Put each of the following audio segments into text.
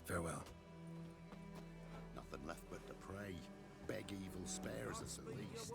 Farewell. Nothing left but to pray. Beg evil spares us at least.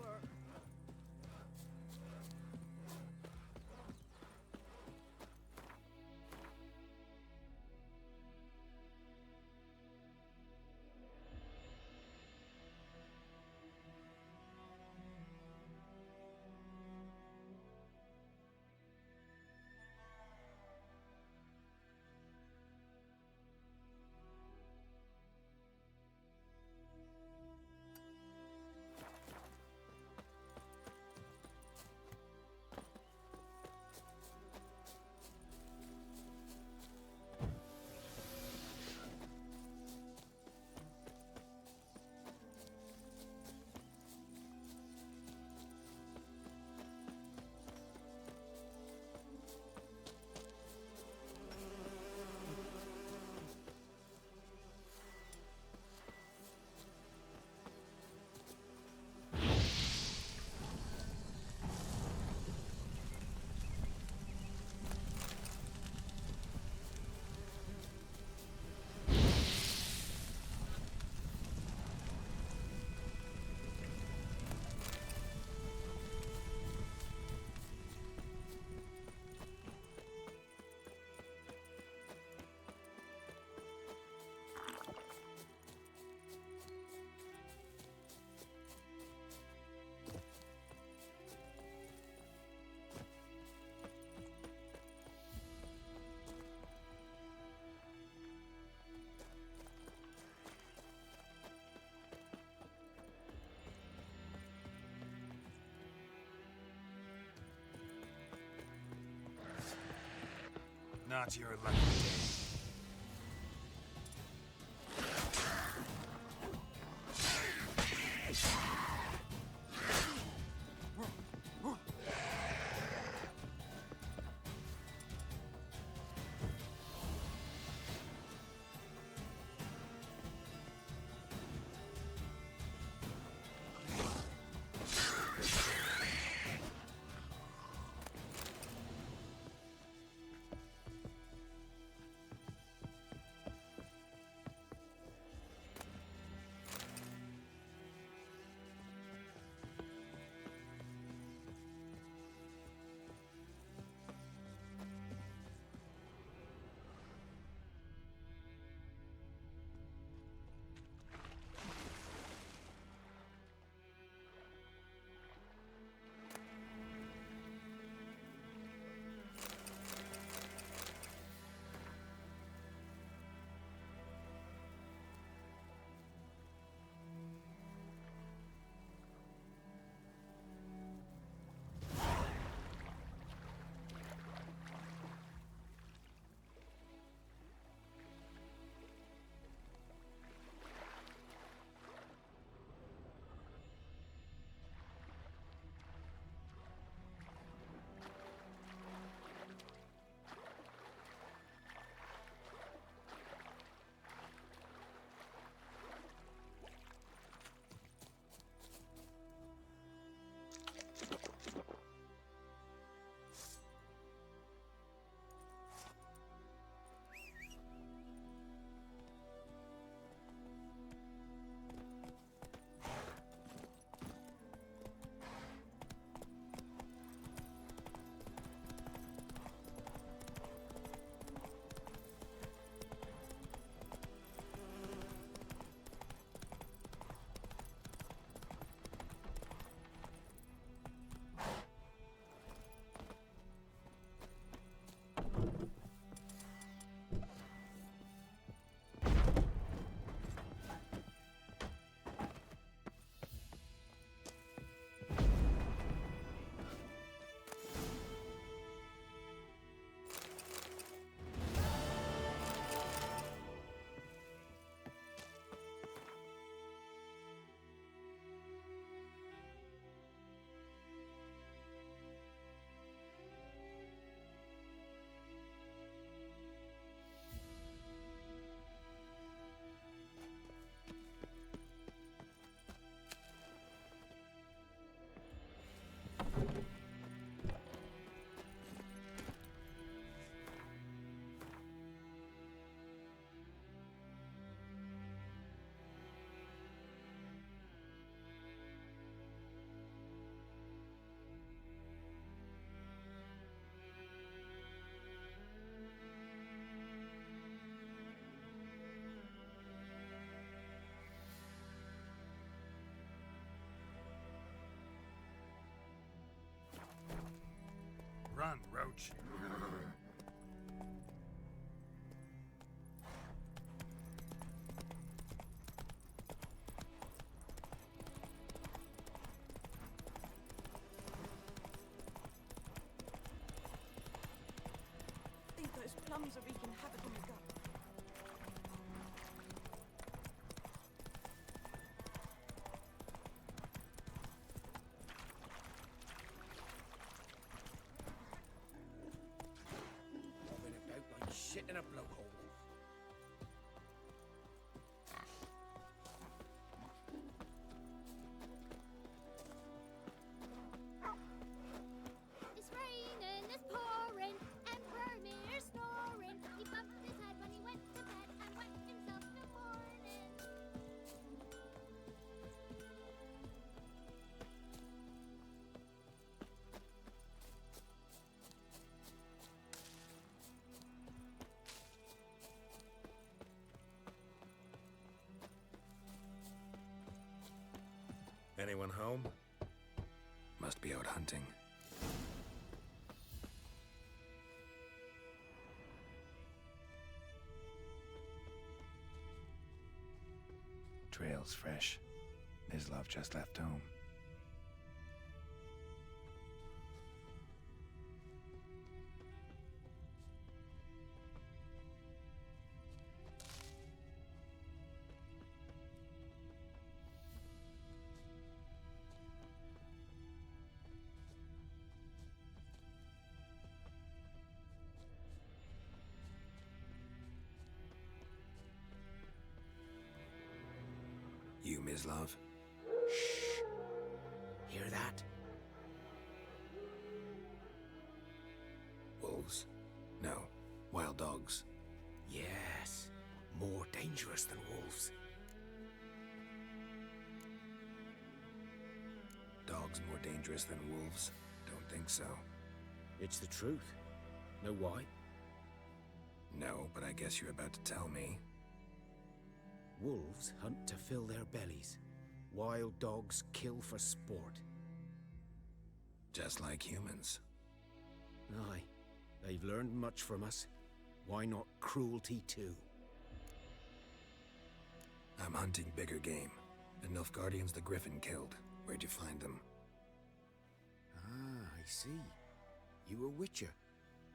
Not your lucky day. Run, Roach. Think those plums are wreaking havoc on the gut. Bobbing about like shit in a blowhole. It's raining, it's pouring, and Vermeer's snoring. He bumped his head when he went to bed and wet himself in the morning. Anyone home? Must be out hunting. Trail's fresh. Mislov just left home. You, Mislov? Shh. Hear that? Wolves? No. Wild dogs. Yes. More dangerous than wolves. Dogs more dangerous than wolves? Don't think so. It's the truth. Know why? No, but I guess you're about to tell me. Wolves hunt to fill their bellies. Wild dogs kill for sport. Just like humans. Aye. They've learned much from us. Why not cruelty too? I'm hunting bigger game. The Nilfgaardians the Griffin killed. Where'd you find them? Ah, I see. You a witcher.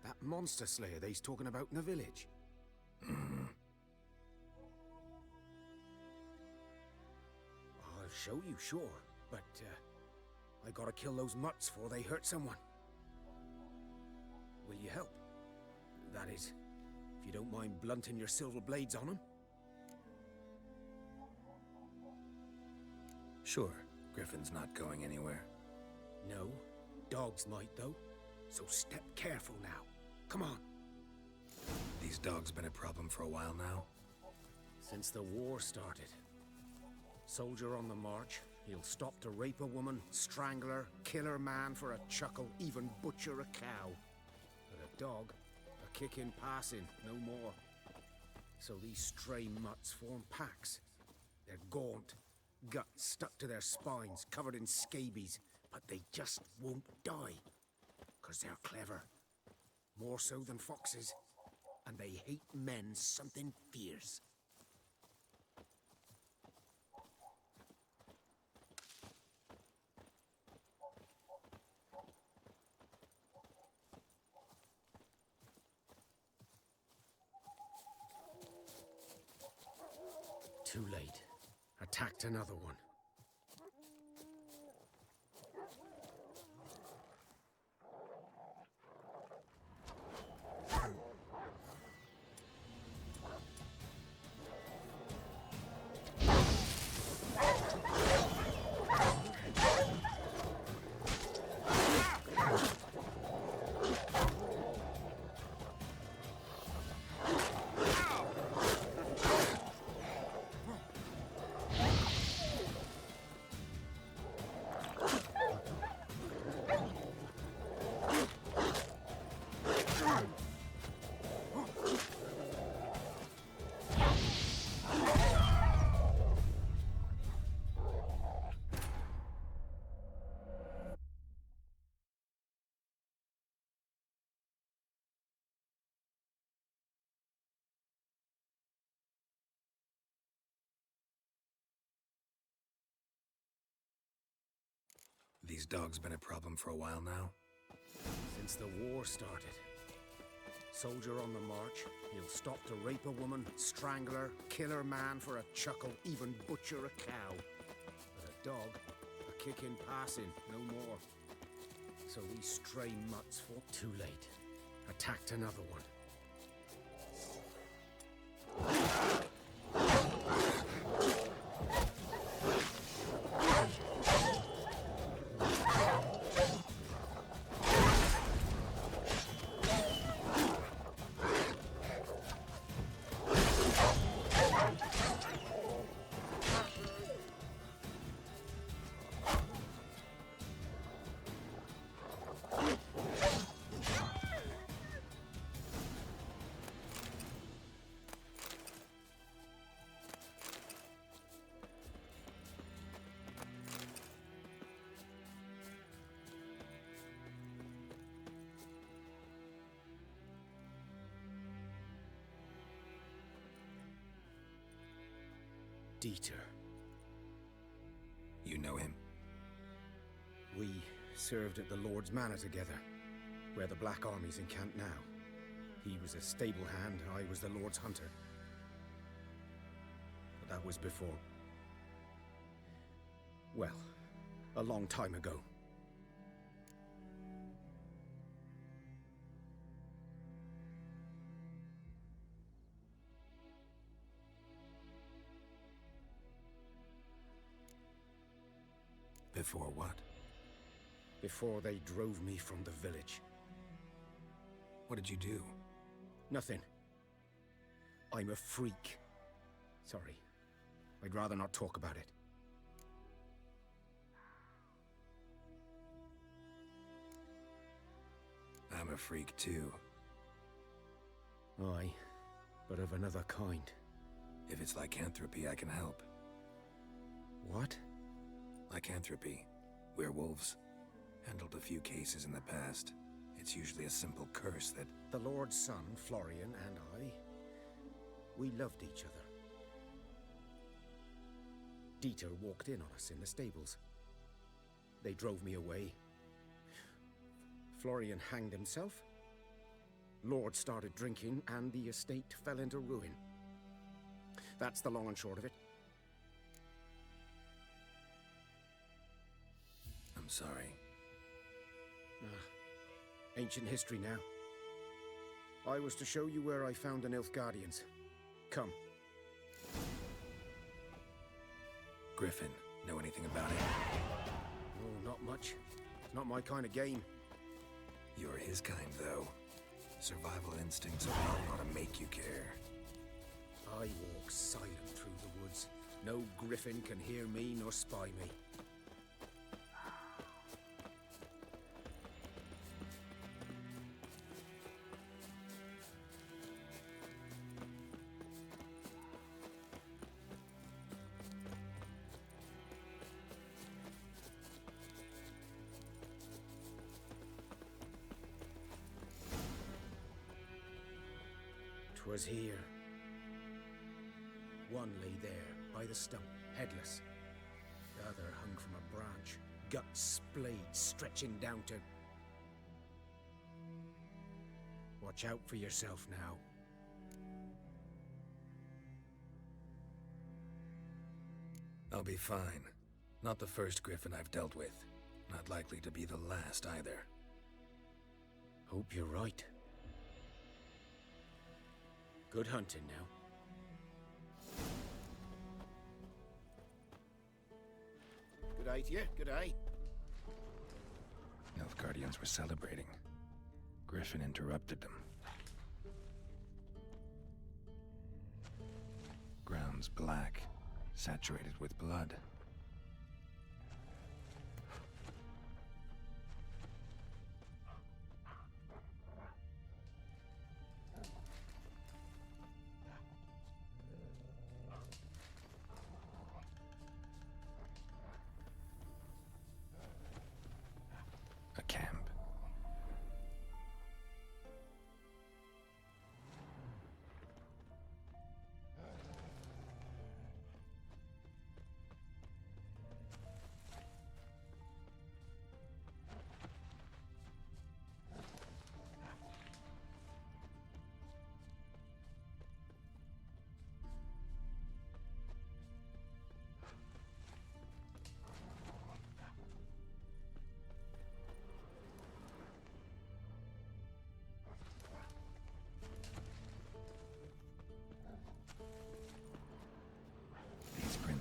That monster slayer they's talking about in the village. Mm-hmm. I'll show you, sure. But, I gotta kill those mutts before they hurt someone. Will you help? That is, if you don't mind blunting your silver blades on them. Sure. Griffin's not going anywhere. No, dogs might though. So step careful now. Come on. These dogs been a problem for a while now? Since the war started. Soldier on the march, he'll stop to rape a woman, strangle her, kill her man for a chuckle, even butcher a cow. But a dog, a kick in passing, no more. So these stray mutts form packs. They're gaunt, guts stuck to their spines, covered in scabies, but they just won't die. 'Cause they're clever. More so than foxes. And they hate men something fierce. Too late. Attacked another one. these dogs been a problem for a while now? Since the war started. Soldier on the march, he'll stop to rape a woman, strangle her, kill her man for a chuckle, even butcher a cow. But a dog, a kick in passing, no more. So these stray mutts fought too late. Attacked another one. Dieter. You know him? We served at the Lord's Manor together, where the Black Army's encamped now. He was a stable hand, I was the Lord's hunter. But that was before... well, a long time ago. Before what? Before they drove me from the village. What did you do? Nothing. I'm a freak. Sorry. I'd rather not talk about it. I'm a freak too. Aye, but of another kind. If it's lycanthropy, I can help. What? Lycanthropy. Werewolves. Handled a few cases in the past. It's usually a simple curse that... The Lord's son, Florian, and I... we loved each other. Dieter walked in on us in the stables. They drove me away. Florian hanged himself. Lord started drinking, and the estate fell into ruin. That's the long and short of it. I'm sorry. Ancient history now. I was to show you where I found the Nilfgaardians. Come. Griffin, know anything about it? Oh, not much. It's not my kind of game. You're his kind, though. Survival instincts alone ought to make you care. I walk silent through the woods. No griffin can hear me nor spy me. Was here. One lay there, by the stump, headless. The other hung from a branch, guts splayed, stretching down to... Watch out for yourself now. I'll be fine. Not the first griffin I've dealt with. Not likely to be the last, either. Hope you're right. Good hunting now. Good eye to you, good eye. Nilfgaardians were celebrating. Griffin interrupted them. Ground's black, saturated with blood.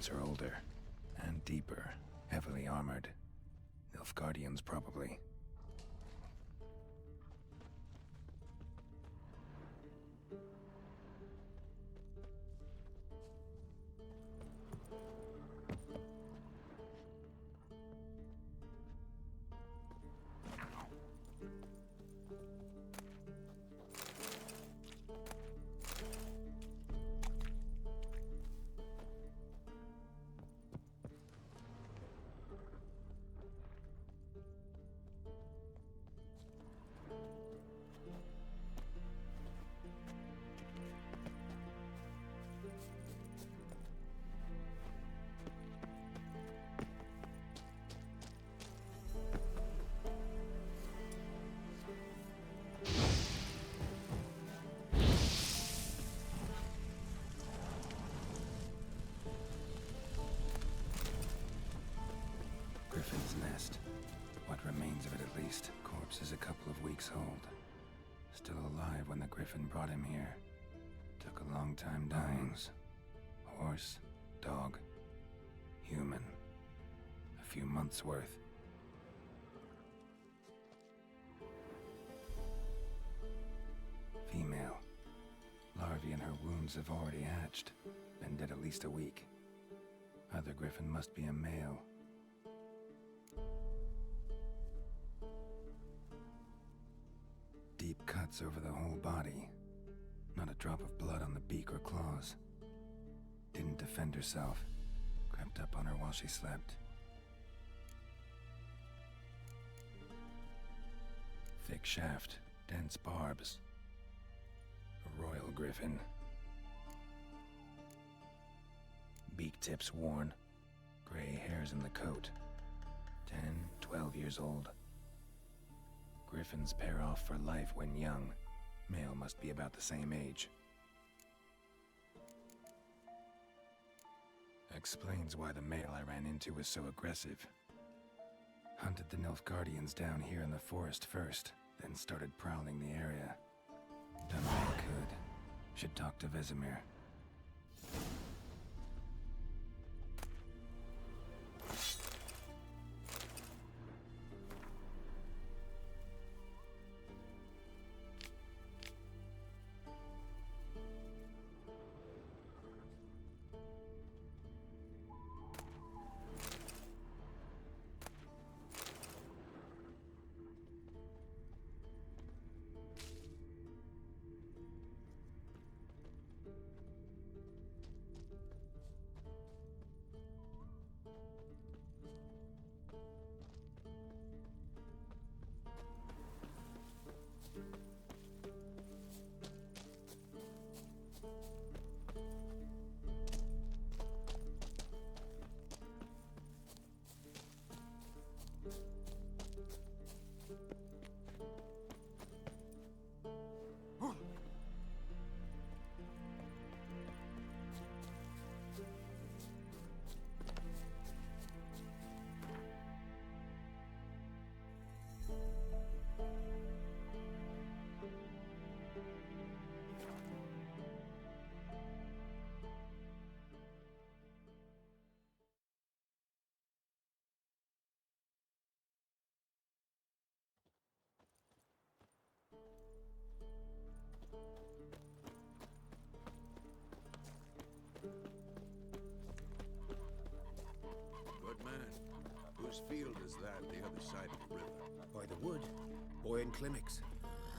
wounds are older and deeper, heavily armored. Nilfgaardians, probably. Griffin's nest. What remains of it, at least. Corpse is a couple of weeks old. Still alive when the Griffin brought him here. Took a long time dying. Horse, dog, human. A few months' worth. Female. Larvae in her wounds have already hatched. Been dead at least a week. Other Griffin must be a male. Deep cuts over the whole body. Not a drop of blood on the beak or claws. Didn't defend herself. Crept up on her while she slept. Thick shaft, dense barbs. A royal griffin. Beak tips worn. Gray hairs in the coat. 10, 12 years old. Griffins pair off for life when young. Male must be about the same age. Explains why the male I ran into was so aggressive. Hunted the Nilfgaardians down here in the forest first, then started prowling the area. Done what I could. Should talk to Vesemir. Good man. Whose field is that the other side of the river? By the wood. Boyan Climmix.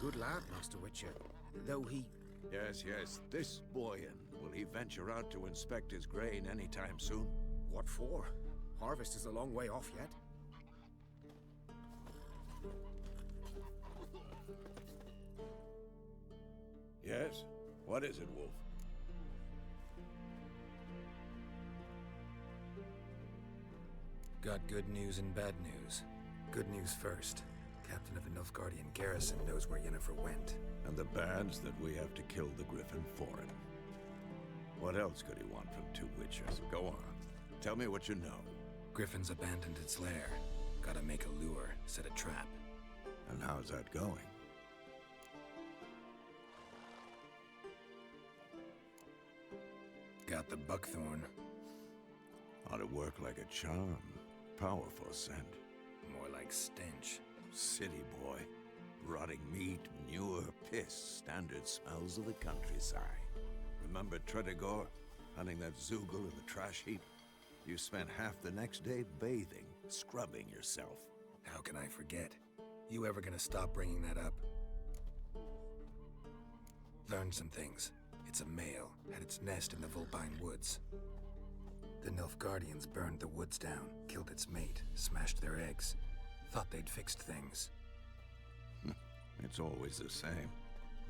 Good lad, Master Witcher. Though he... Yes, yes. This Boyan. Will he venture out to inspect his grain anytime soon? What for? Harvest is a long way off yet. Yes? What is it, Wolf? Got good news and bad news. Good news first. Captain of the Nilfgaardian garrison knows where Yennefer went. And the bad's that we have to kill the Griffin for him. What else could he want from two witches? Go on. Tell me what you know. Griffin's abandoned its lair. Gotta make a lure, set a trap. And how's that going? Got the buckthorn. Ought to work like a charm. Powerful scent. More like stench. City boy. Rotting meat, manure, piss. Standard smells of the countryside. Remember Tredegor? Hunting that Zoogle in the trash heap? You spent half the next day bathing, scrubbing yourself. How can I forget? You ever gonna stop bringing that up? Learned some things. It's a male, had its nest in the Vulpine Woods. The Nilfgaardians burned the woods down, killed its mate, smashed their eggs. Thought they'd fixed things. It's always the same.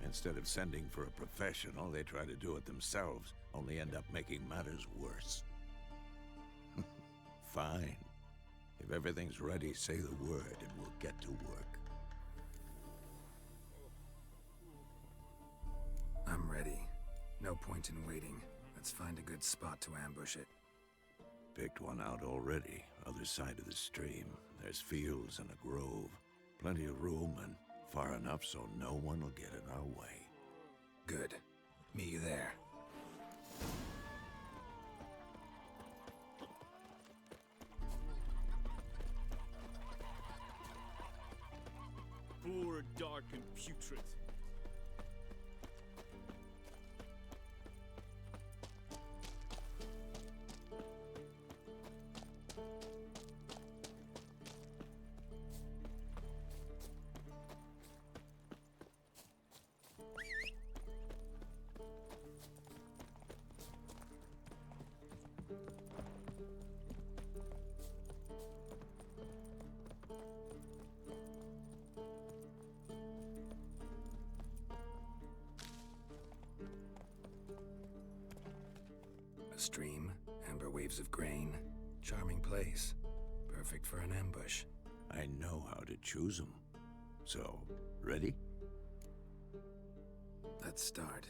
Instead of sending for a professional, they try to do it themselves, only end up making matters worse. Fine. If everything's ready, say the word and we'll get to work. I'm ready. No point in waiting. Let's find a good spot to ambush it. Picked one out already, other side of the stream. There's fields and a grove. Plenty of room and far enough so no one will get in our way. Good. Meet you there. Poor, dark, and putrid. A stream, amber waves of grain. Charming place. Perfect for an ambush. I know how to choose them. So, ready? Let's start.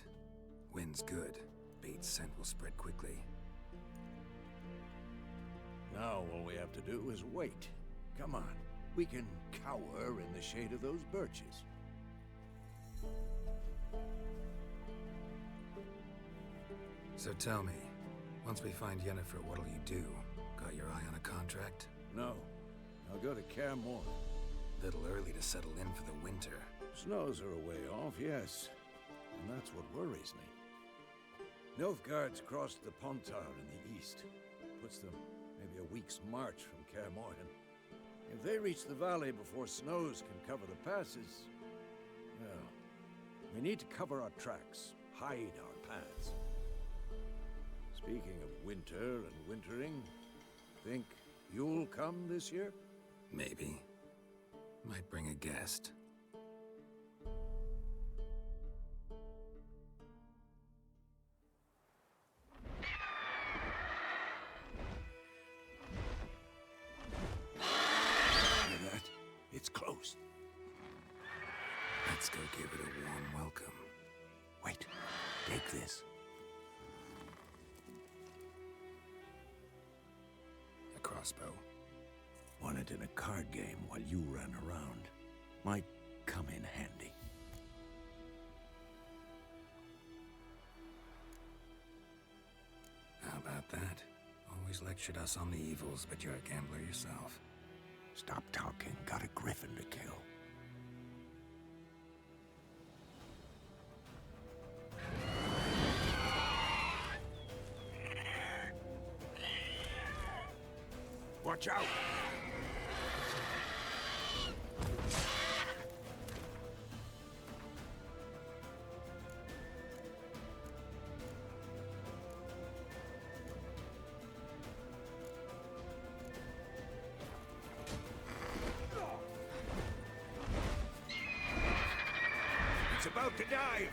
Wind's good. Bait's scent will spread quickly. Now all we have to do is wait. Come on. We can cower in the shade of those birches. So tell me, once we find Yennefer, what'll you do? Got your eye on a contract? No. I'll go to Kaer Morhen. Little early to settle in for the winter. Snows are a way off, yes. And that's what worries me. Nilfgaard's crossed the Pontar in the east. Puts them maybe a week's march from Kaer Morhen. If they reach the valley before snows can cover the passes, well, we need to cover our tracks, hide our paths. Speaking of winter and wintering, think you'll come this year? Maybe. Might bring a guest. Hear that? It's close. Let's go give it a warm welcome. Wait, take this. A crossbow. Won it in a card game while you ran around. Might come in handy. How about that? Always lectured us on the evils, but you're a gambler yourself. Stop talking. Got a griffin to kill. Watch out! It's about to dive!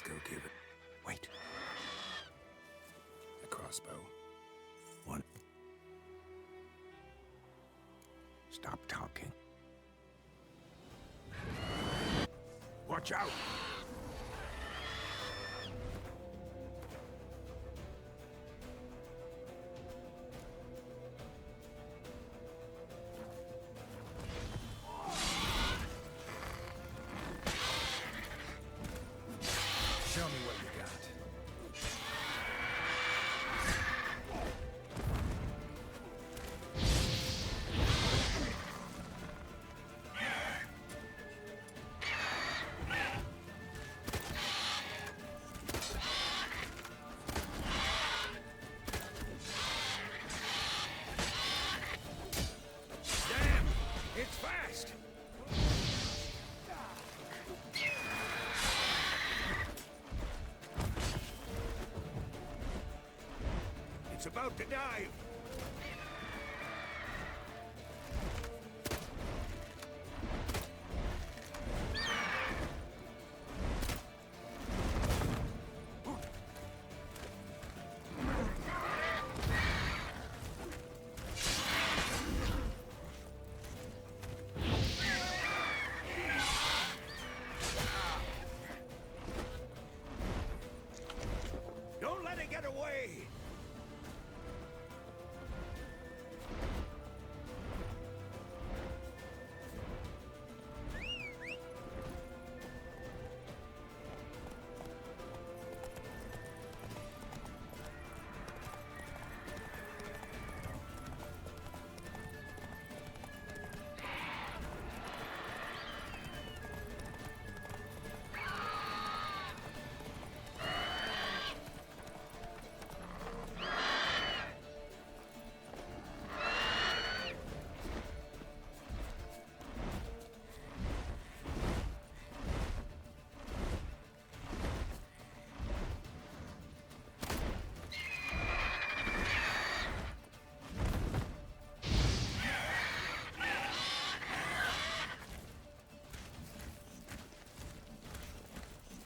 Let's go give it. Wait. A crossbow. One. Stop talking. Watch out! Show me what you got. Damn! It's fast! It's about to dive! Don't let it get away!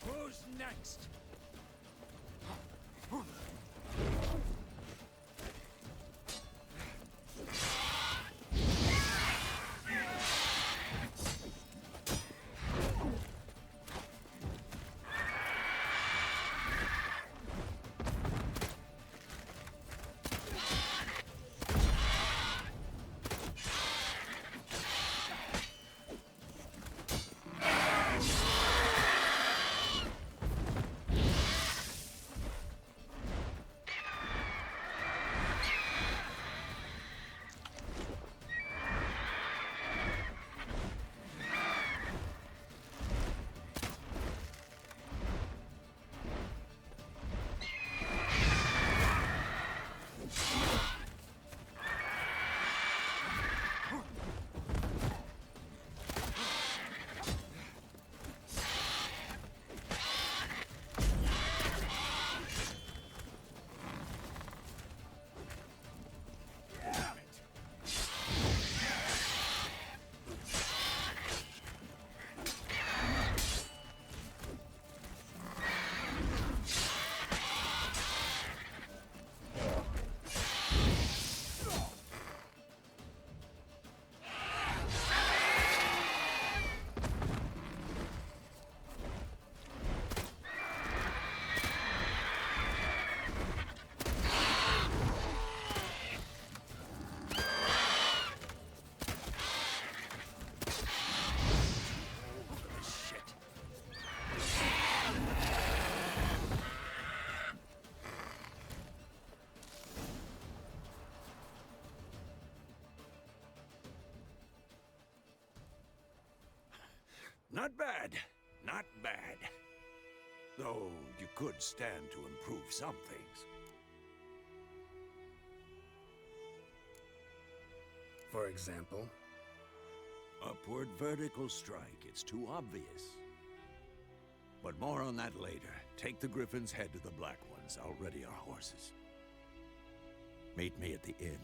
Who's next? Not bad. Not bad. Though you could stand to improve some things. For example? Upward vertical strike. It's too obvious. But more on that later. Take the Griffin's head to the Black Ones. I'll ready our horses. Meet me at the inn.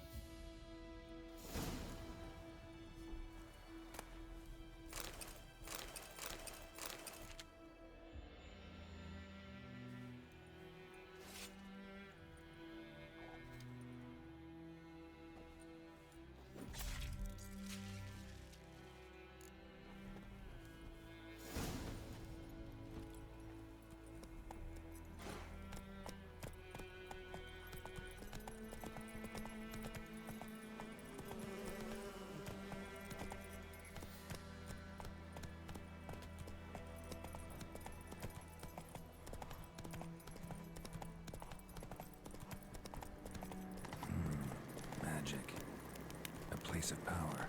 place of power.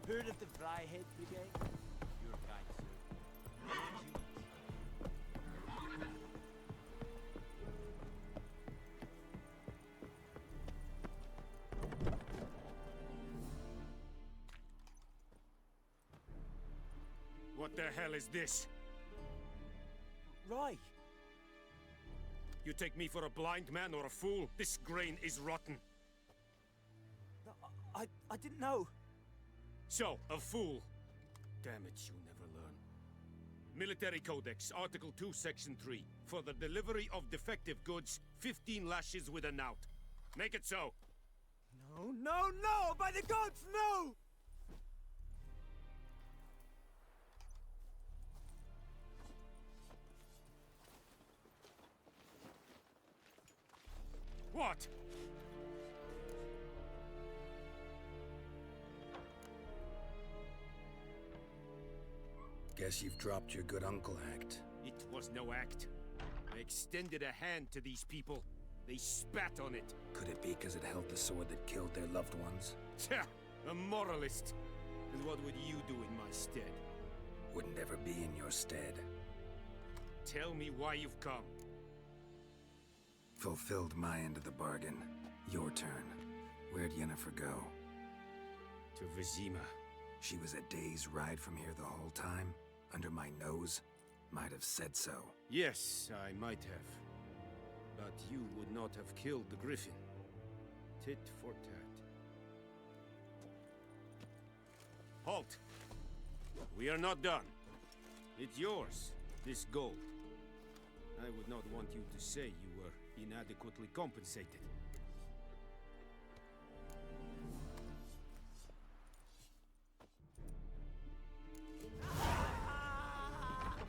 Heard of the Fryhead Brigade? Your kind, sir. What the hell is this? Right. You take me for a blind man or a fool? This grain is rotten. No, I didn't know. So, a fool. Damn it, you never learn. Military Codex, Article 2, Section 3. For the delivery of defective goods, 15 lashes with a knout. Make it so. No, no, no! By the gods, no! What? Guess you've dropped your good uncle act. It was no act. I extended a hand to these people. They spat on it. Could it be because it held the sword that killed their loved ones? Tja, a moralist. And what would you do in my stead? Wouldn't ever be in your stead. Tell me why you've come. Fulfilled my end of the bargain. Your turn. Where'd Yennefer go? To Vizima. She was a day's ride from here the whole time? Under my nose? Might have said so. Yes, I might have. But you would not have killed the griffin. Tit for tat. Halt! We are not done. It's yours, this gold. I would not want you to say you were inadequately compensated.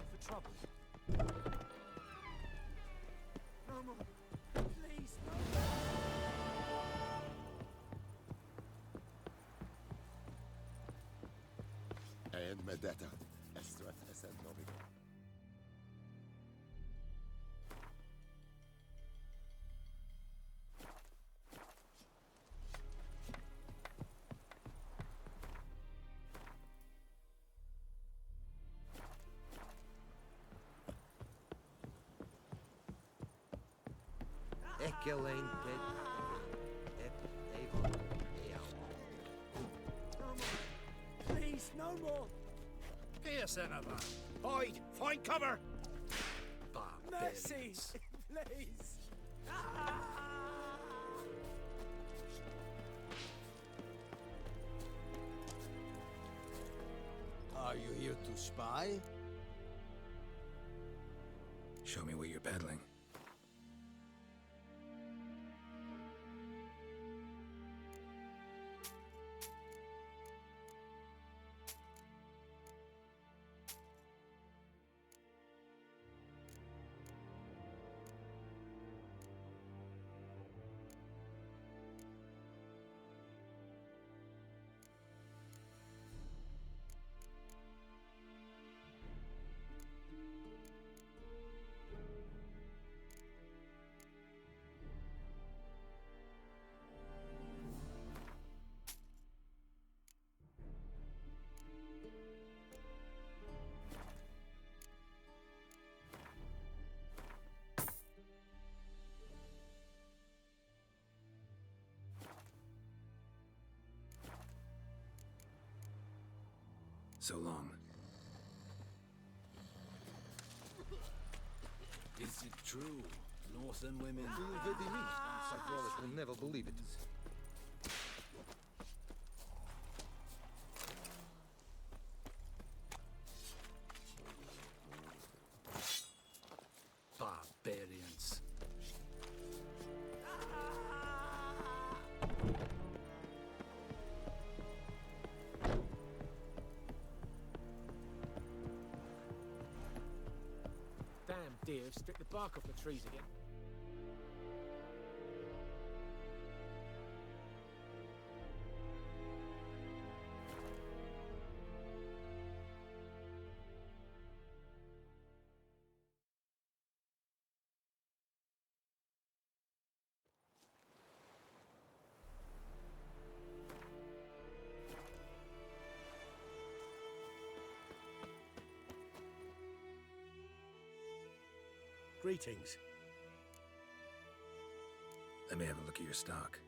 For trouble. No more. Please, no more. En med detta, Estrat SN-lobby. Ekelein pet Avon No more. Please, no more. Pierce, Enova! Hide! Find cover! Mercy, please. Are you here to spy? Show me what you're peddling. So long. Is it true? Northern women Cyclolic will never believe it. they've stripped the bark off the trees again. Greetings. Let me have a look at your stock.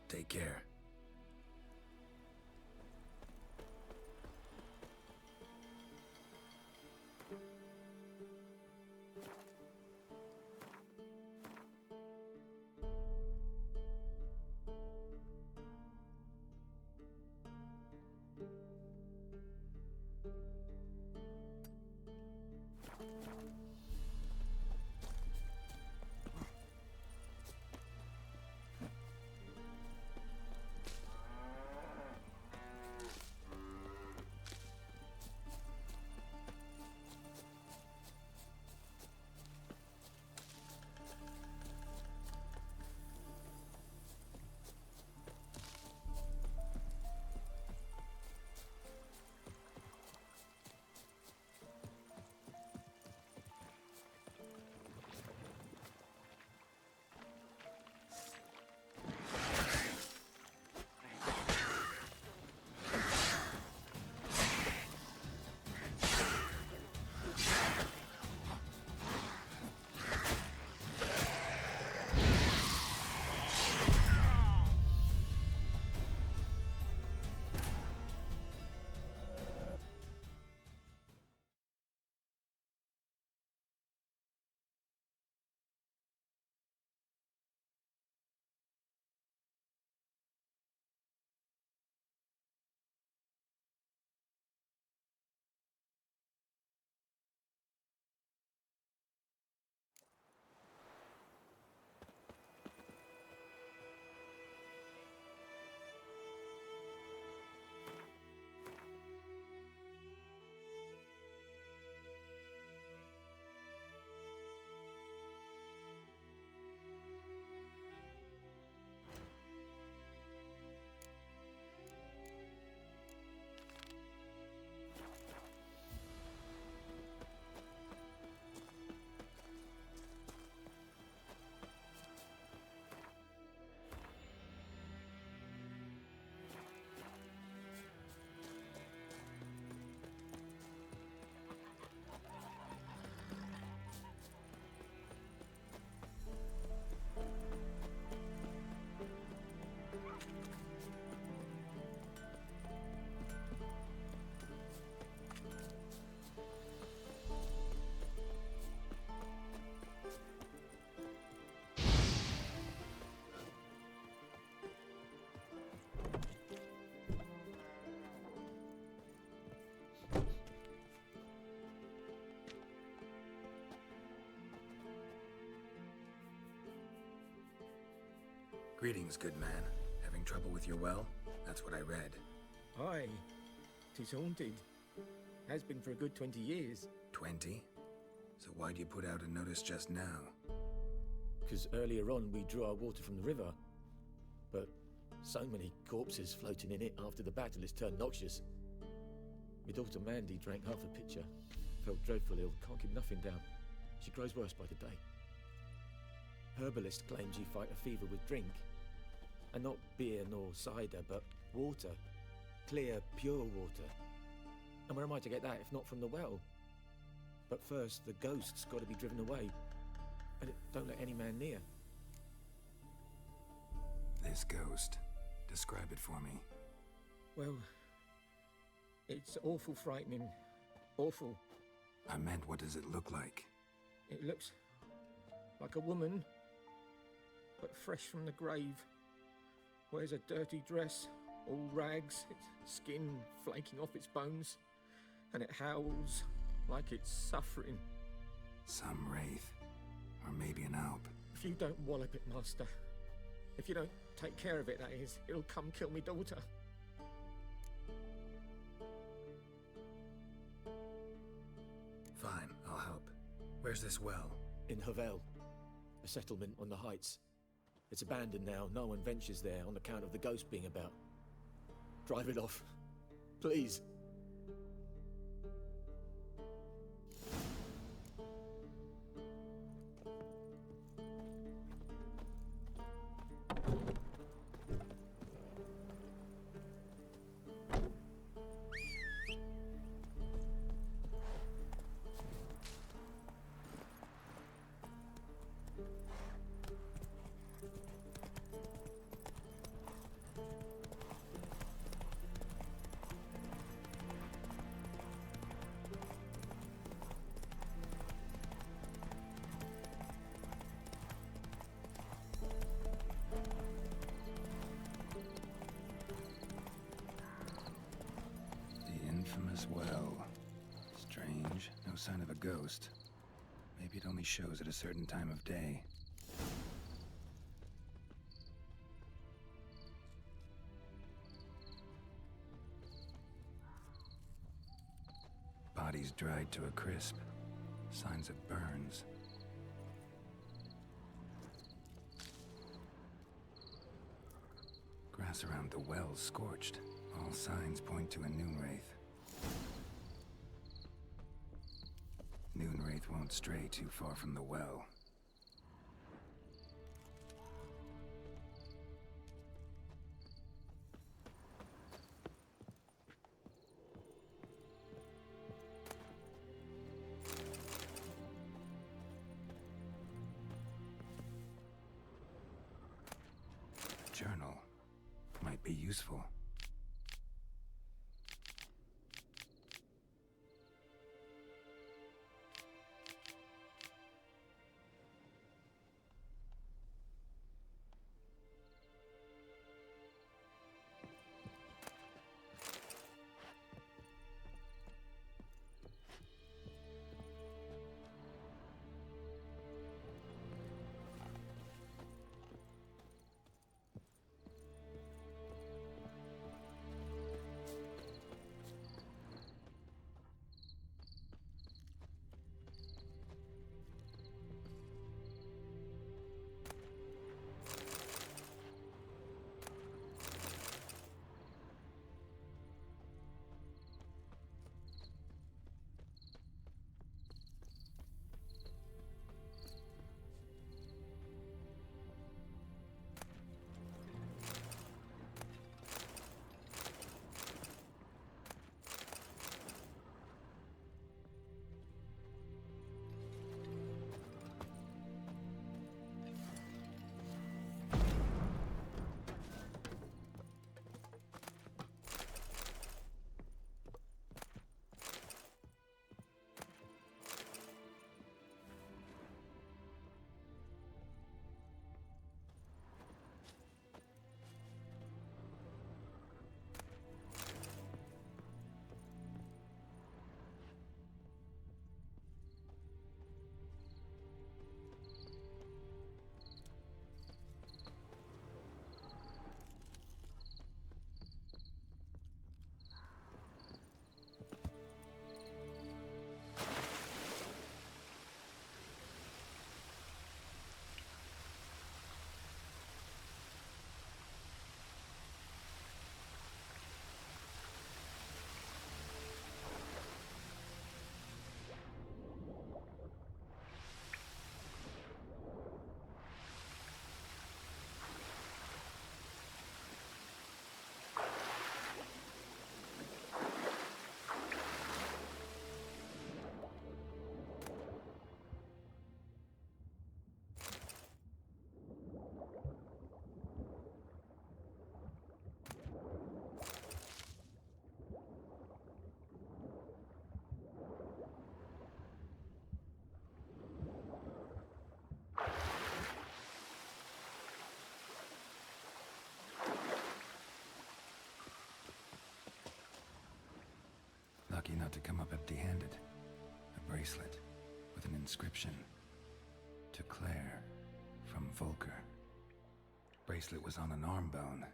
Take care. Greetings, good man. Having trouble with your well? That's what I read. Aye, 'tis haunted. Has been for a good 20 years. 20? So why'd you put out a notice just now? Because earlier on we drew our water from the river. But so many corpses floating in it after the battle has turned noxious. My daughter Mandy drank half a pitcher. Felt dreadful ill, can't keep nothing down. She grows worse by the day. Herbalist claims you fight a fever with drink. And not beer nor cider, but water. Clear, pure water. And where am I to get that if not from the well? But first, the ghost's got to be driven away. And it don't let any man near. This ghost. Describe it for me. Well, it's awful frightening. Awful. I meant, what does it look like? It looks like a woman, but fresh from the grave. Wears a dirty dress, all rags, its skin flaking off its bones, and it howls like it's suffering. Some wraith. Or maybe an alp. If you don't wallop it, Master, if you don't take care of it, that is, it'll come kill me daughter. Fine, I'll help. Where's this well? In Havel, a settlement on the heights. It's abandoned now. No one ventures there on account of the ghost being about. Drive it off. Please. Well, strange. No sign of a ghost. Maybe it only shows at a certain time of day. Bodies dried to a crisp. Signs of burns. Grass around the well scorched. All signs point to a noonwraith. Noonwraith won't stray too far from the well. Journal might be useful. not to come up empty-handed. A bracelet with an inscription. To Claire, from Volker. Bracelet was on an arm bone.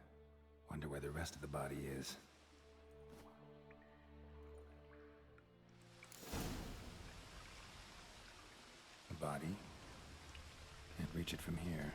Wonder where the rest of the body is. A body? Can't reach it from here.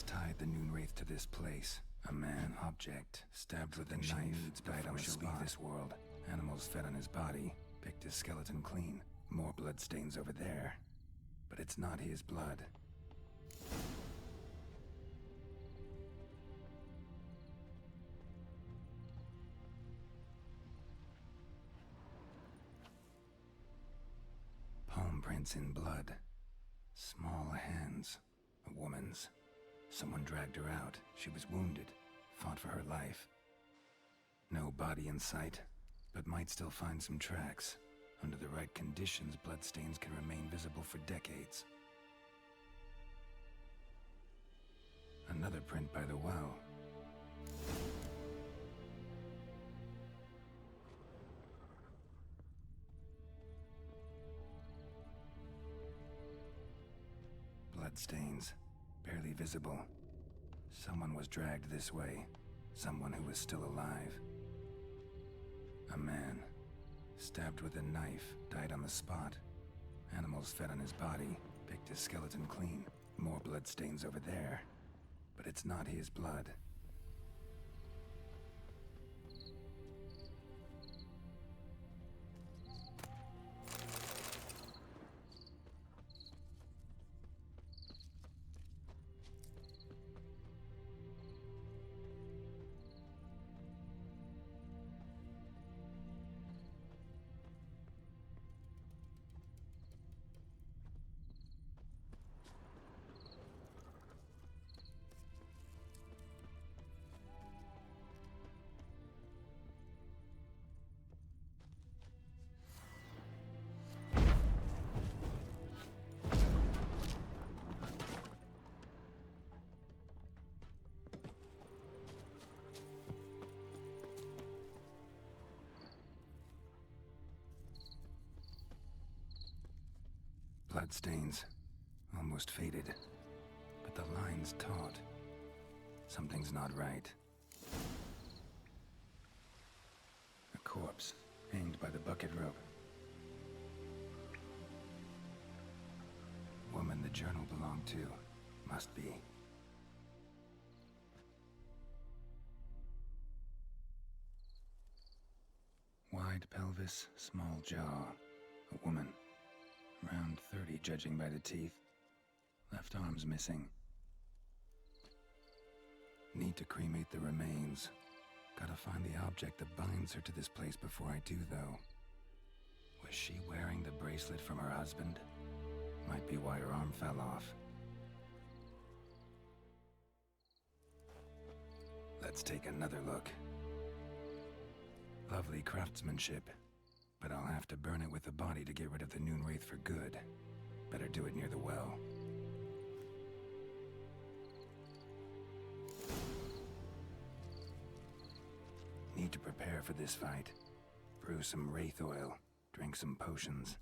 Tied the Noonwraith to this place. A man, object, stabbed with a knife, died on the spot. Leave this world. Animals fed on his body, picked his skeleton clean. More bloodstains over there. But it's not his blood. Palm prints in blood. Small hands. A woman's. Someone dragged her out. She was wounded. Fought for her life. No body in sight, but might still find some tracks. Under the right conditions, bloodstains can remain visible for decades. Another print by the well. Bloodstains. Barely visible. Someone was dragged this way. Someone who was still alive. A man. Stabbed with a knife. Died on the spot. Animals fed on his body. Picked his skeleton clean. More bloodstains over there. But it's not his blood. Bloodstains. Almost faded. But the line's taut. Something's not right. A corpse, hanged by the bucket rope. woman the journal belonged to. Must be. Wide pelvis, small jaw. A woman. Around 30, judging by the teeth. Left arm's missing. Need to cremate the remains. Gotta find the object that binds her to this place before I do, though. Was she wearing the bracelet from her husband? Might be why her arm fell off. Let's take another look. Lovely craftsmanship, but I'll have to burn it with the body to get rid of the Noon Wraith for good. Better do it near the well. Need to prepare for this fight. Brew some wraith oil, drink some potions.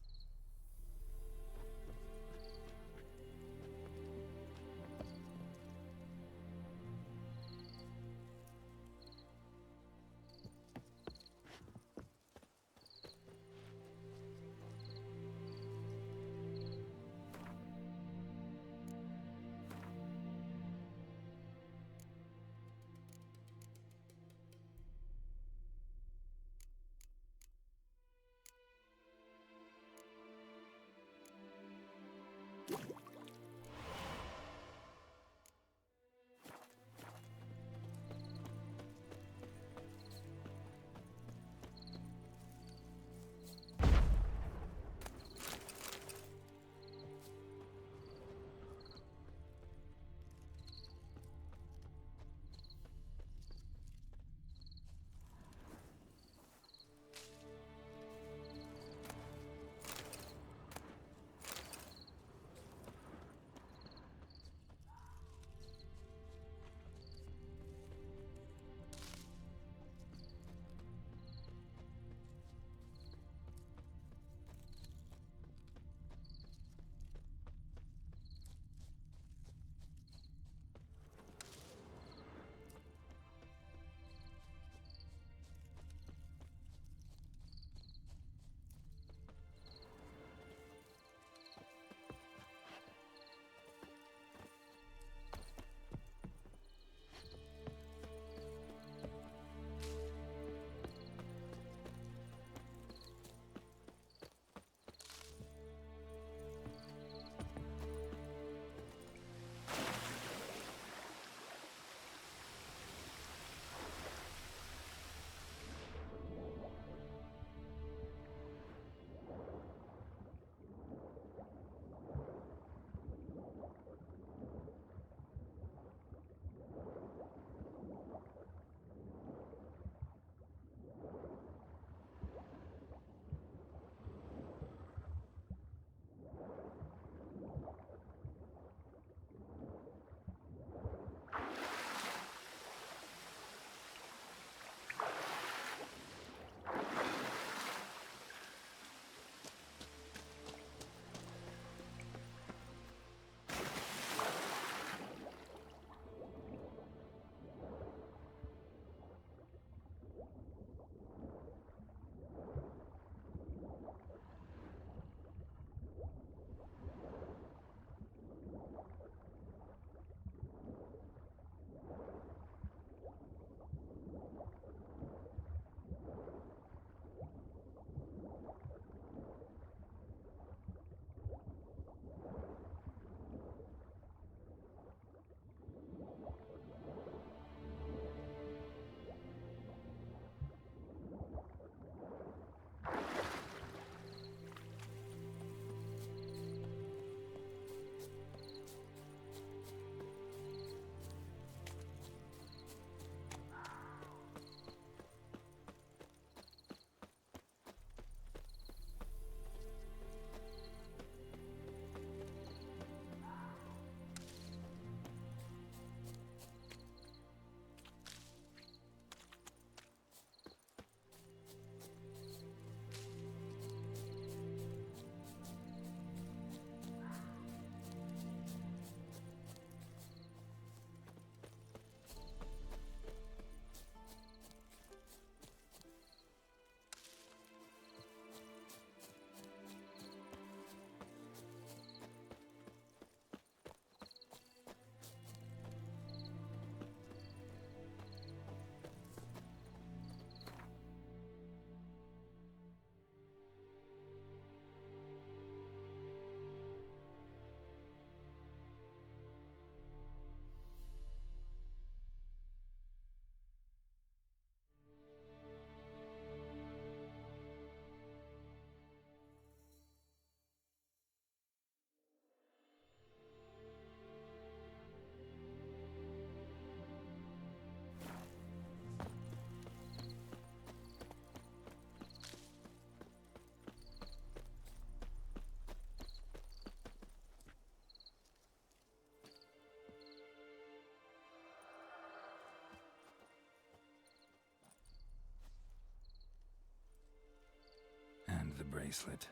bracelet.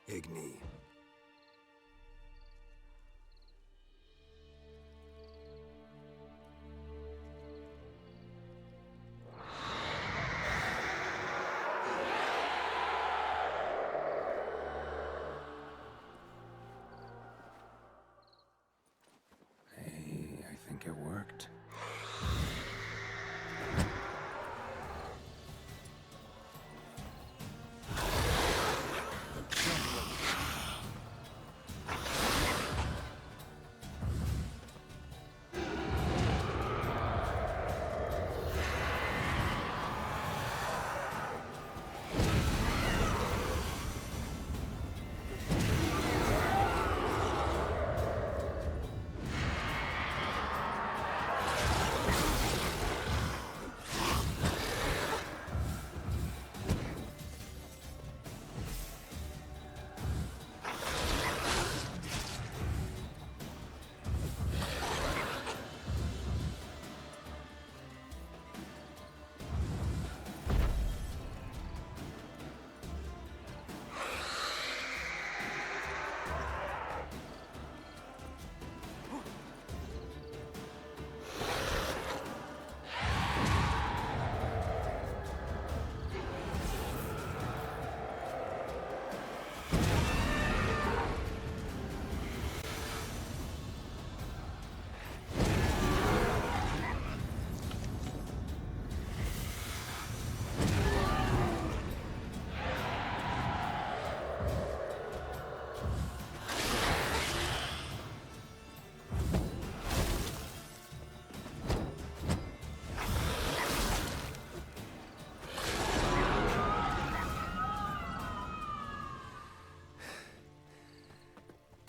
Igni. Hey, I think it worked.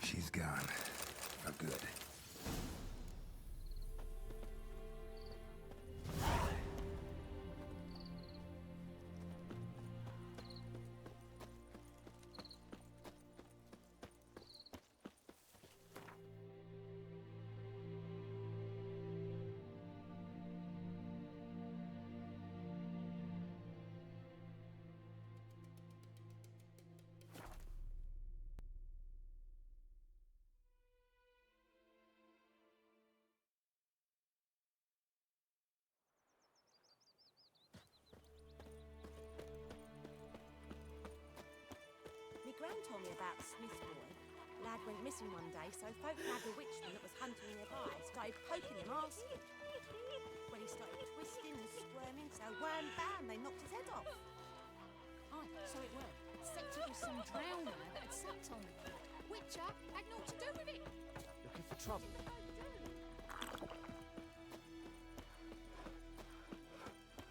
She's gone. For good. My gran told me about Smith's boy. Lad went missing one day, so folk had a witchman that was hunting nearby. Started poking him, asking. When he started twisting and squirming, so wham bam, they knocked his head off. Aye, so it were. Except it was some drowner that had sucked on him. Witcher had naught to do with it. Looking for trouble?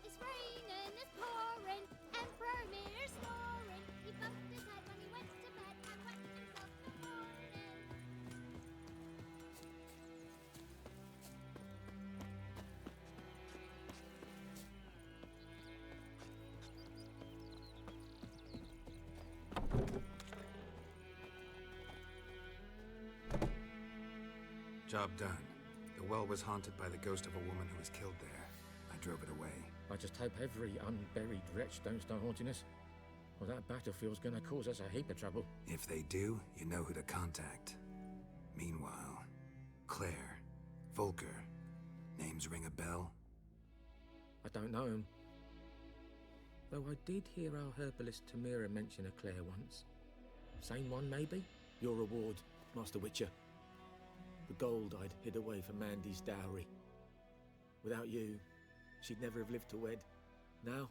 It's raining, it's pouring, Emperor Mirror snoring. He bumped his head when he went to bed and whacked himself in the morning. Job done. The well was haunted by the ghost of a woman who was killed there. I drove it away. I just hope every unburied wretch don't start haunting us. Well, that battlefield's gonna cause us a heap of trouble. If they do, you know who to contact. Meanwhile, Claire, Volker, names ring a bell? I don't know him. Though I did hear our herbalist Tamira mention a Claire once. Same one, maybe? Your reward, Master Witcher. The gold I'd hid away for Mandy's dowry. Without you, she'd never have lived to wed. Now,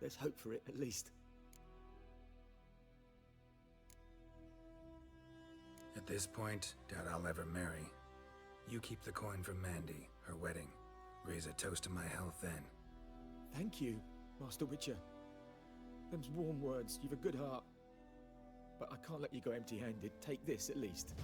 let's hope for it, at least. At this point, doubt I'll ever marry. You keep the coin from Mandy, her wedding. Raise a toast to my health then. Thank you, Master Witcher. Them's warm words. You've a good heart. But I can't let you go empty-handed. Take this, at least.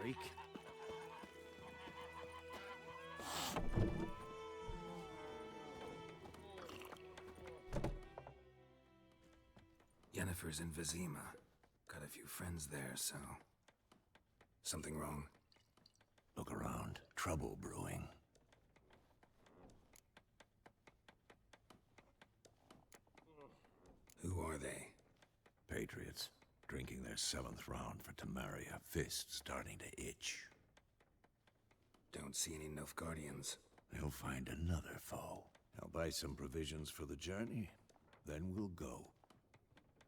freak. Yennefer's in Vizima. Got a few friends there, so... Something wrong? Look around. Trouble brewing. Who are they? Patriots. Drinking their 7th round for Temeria. Fist starting to itch. Don't see any Nilfgaardians. They'll find another foe. I'll buy some provisions for the journey. Then we'll go.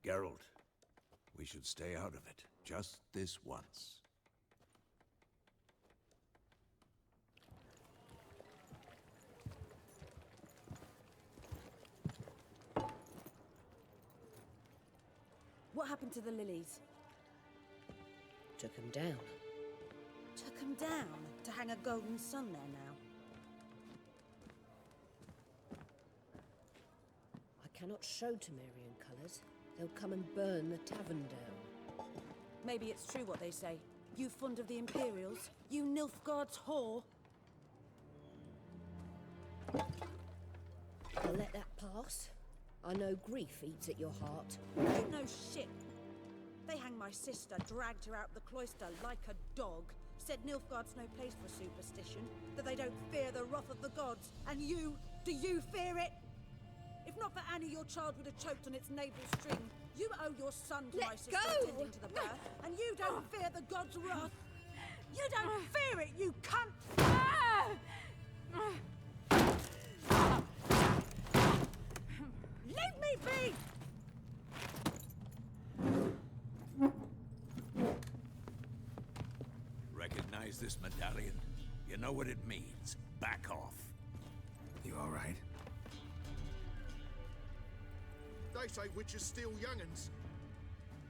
Geralt, we should stay out of it. Just this once. What happened to the lilies? Took him down. Took them down to hang a golden sun there now. I cannot show Temerian colours. They'll come and burn the tavern down. Maybe it's true what they say. You fond of the Imperials? You Nilfgaard's whore? I'll let that pass. I know grief eats at your heart. You know shit. They hanged my sister, dragged her out the cloister like a dog. Said Nilfgaard's no place for superstition, that they don't fear the wrath of the gods. And you, do you fear it? If not for Annie, your child would have choked on its navel string. You owe your son to my sister attending to the birth, and you don't fear the gods' wrath. You don't fear it, you cunt! Leave me be! Recognize this medallion? You know what it means. Back off. You all right? They say witches steal young'uns.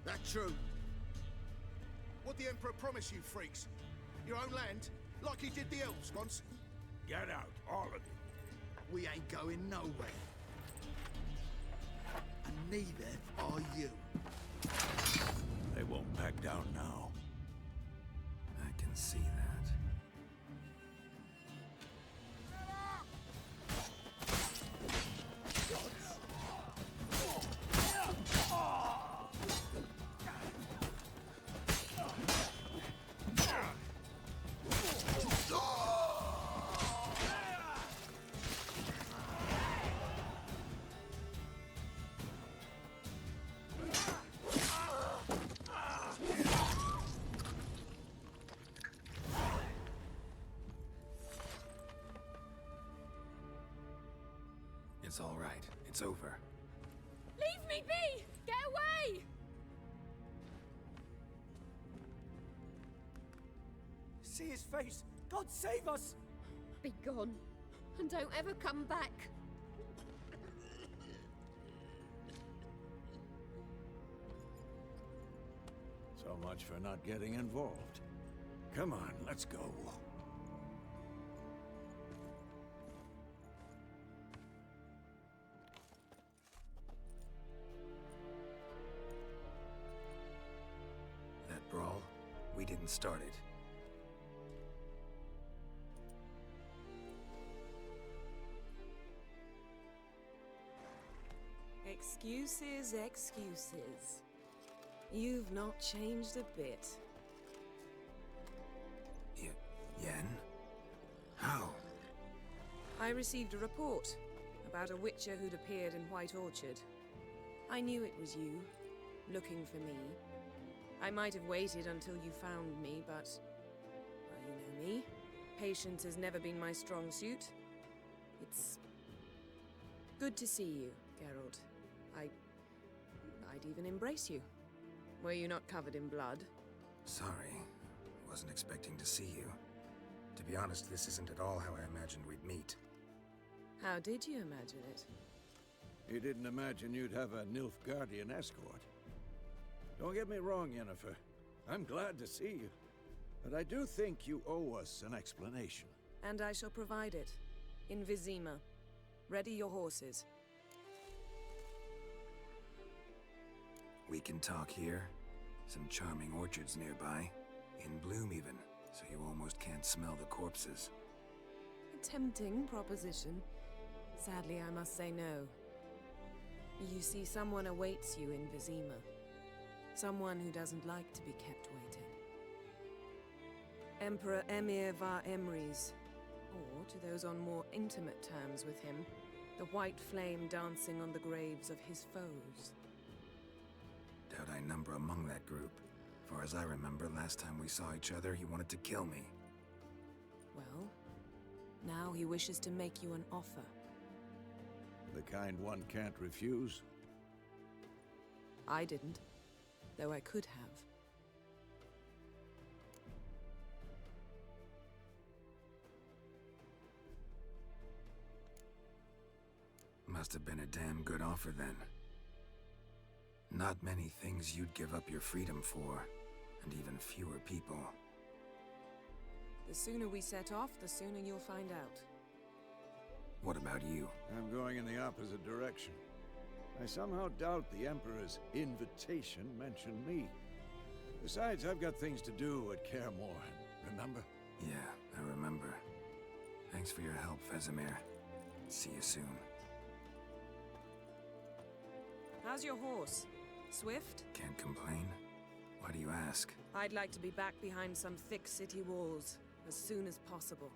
That true? What the Emperor promise you, freaks? Your own land? Like he did the elves once? Get out, all of you. We ain't going nowhere. And neither are you. They won't back down now. I can see that. It's all right. It's over. Leave me be! Get away! See his face! God save us! Be gone, and don't ever come back. So much for not getting involved. Come on, let's go. That brawl, we didn't start it. Excuses, excuses. You've not changed a bit. Yen? How? I received a report about a witcher who'd appeared in White Orchard. I knew it was you, looking for me. I might have waited until you found me, but... well, you know me. Patience has never been my strong suit. It's... good to see you, Geralt. I'd even embrace you. Were you not covered in blood? Sorry. Wasn't expecting to see you. To be honest, this isn't at all how I imagined we'd meet. How did you imagine it? You didn't imagine you'd have a Nilfgaardian escort. Don't get me wrong, Yennefer. I'm glad to see you. But I do think you owe us an explanation. And I shall provide it. In Vizima. Ready your horses. We can talk here. Some charming orchards nearby. In bloom, even. almost can't smell the corpses. A tempting proposition. Sadly, I must say no. You see, someone awaits you in Vizima. Someone who doesn't like to be kept waiting. Emperor Emir var Emrys, or to those on more intimate terms with him, the white flame dancing on the graves of his foes. Doubt I number among that group. Far as I remember, last time we saw each other, he wanted to kill me. Well, now he wishes to make you an offer. The kind one can't refuse? I didn't, though I could have. Must have been a damn good offer then. Not many things you'd give up your freedom for, and even fewer people. The sooner we set off, the sooner you'll find out. What about you? I'm going in the opposite direction. I somehow doubt the Emperor's invitation mentioned me. Besides, I've got things to do at Kaer Morhen, remember? Yeah, I remember. Thanks for your help, Vesemir. See you soon. How's your horse? Swift? Can't complain. Why do you ask? I'd like to be back behind some thick city walls as soon as possible.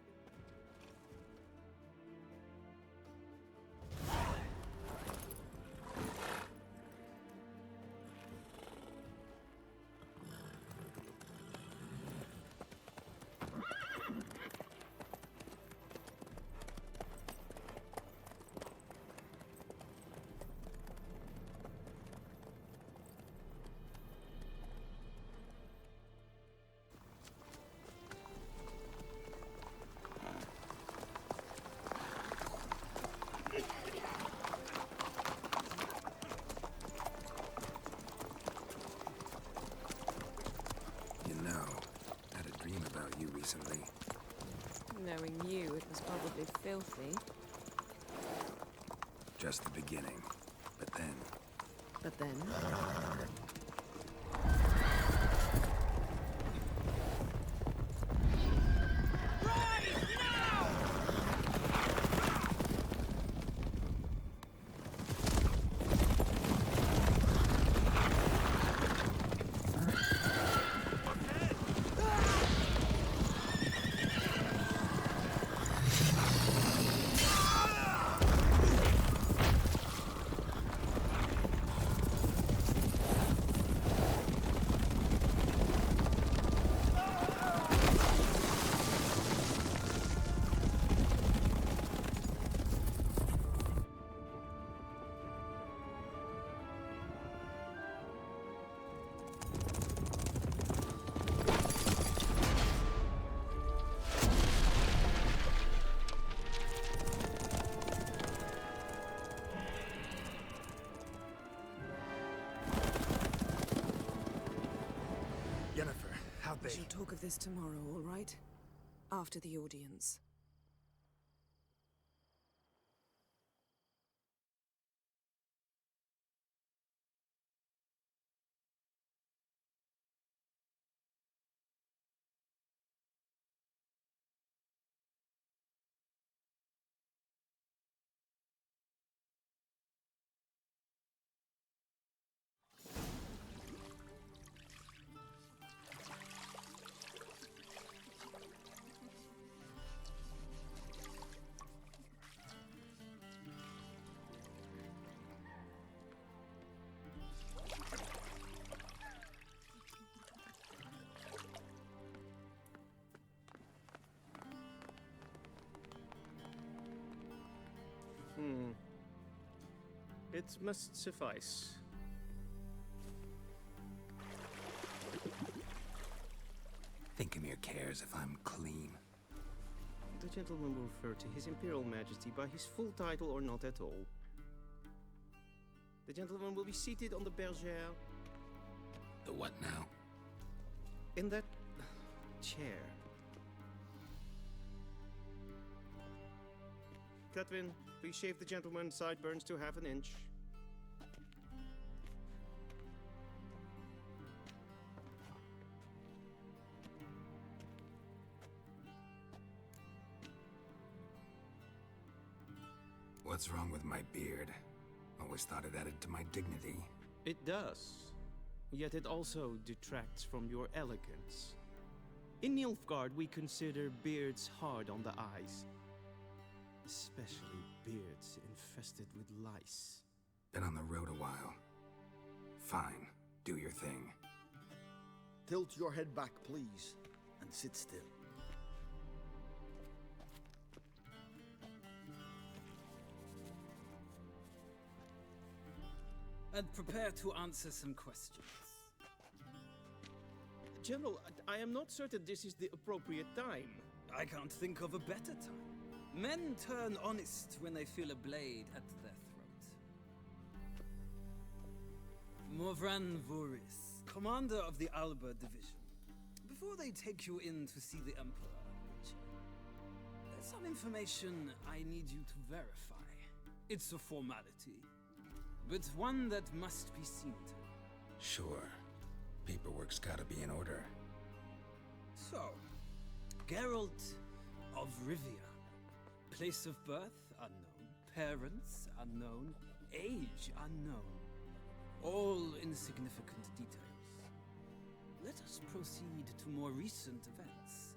Recently. Knowing you, it was probably filthy. Just the beginning. But then... But then? We shall talk of this tomorrow, all right? After the audience. It must suffice. Thinkamir cares if I'm clean. The gentleman will refer to His Imperial Majesty by his full title or not at all. The gentleman will be seated on the bergère. The what now? In that chair. Cutwin, please shave the gentleman's sideburns to half an inch. What's wrong with my beard? Always thought it added to my dignity. It does. Yet it also detracts from your elegance. In Nilfgaard, we consider beards hard on the eyes. Especially beards infested with lice. Been on the road a while. Fine, do your thing. Tilt your head back, please, and sit still. And prepare to answer some questions. General, I am not certain this is the appropriate time. I can't think of a better time. Men turn honest when they feel a blade at their throat. Morvran Voris, commander of the Alba Division. Before they take you in to see the Emperor, there's some information I need you to verify. It's a formality, but one that must be seen to. Sure. Paperwork's gotta be in order. So, Geralt of Rivia. Place of birth unknown, parents unknown, age unknown. All insignificant details. Let us proceed to more recent events.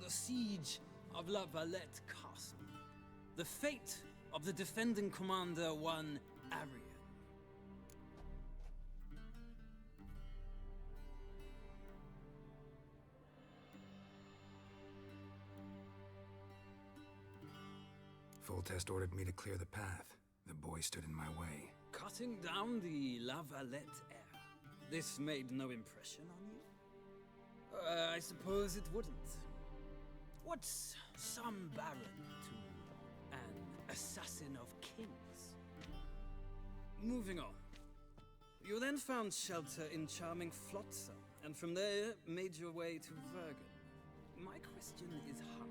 The siege of La Valette Castle. The fate of the defending commander, one Arian. Foltest ordered me to clear the path. The boy stood in my way. Cutting down the La Valette heir. This made no impression on you? I suppose it wouldn't. What's some baron to an assassin of kings? Moving on. You then found shelter in charming Flotsam, and from there made your way to Vergen. My question is how?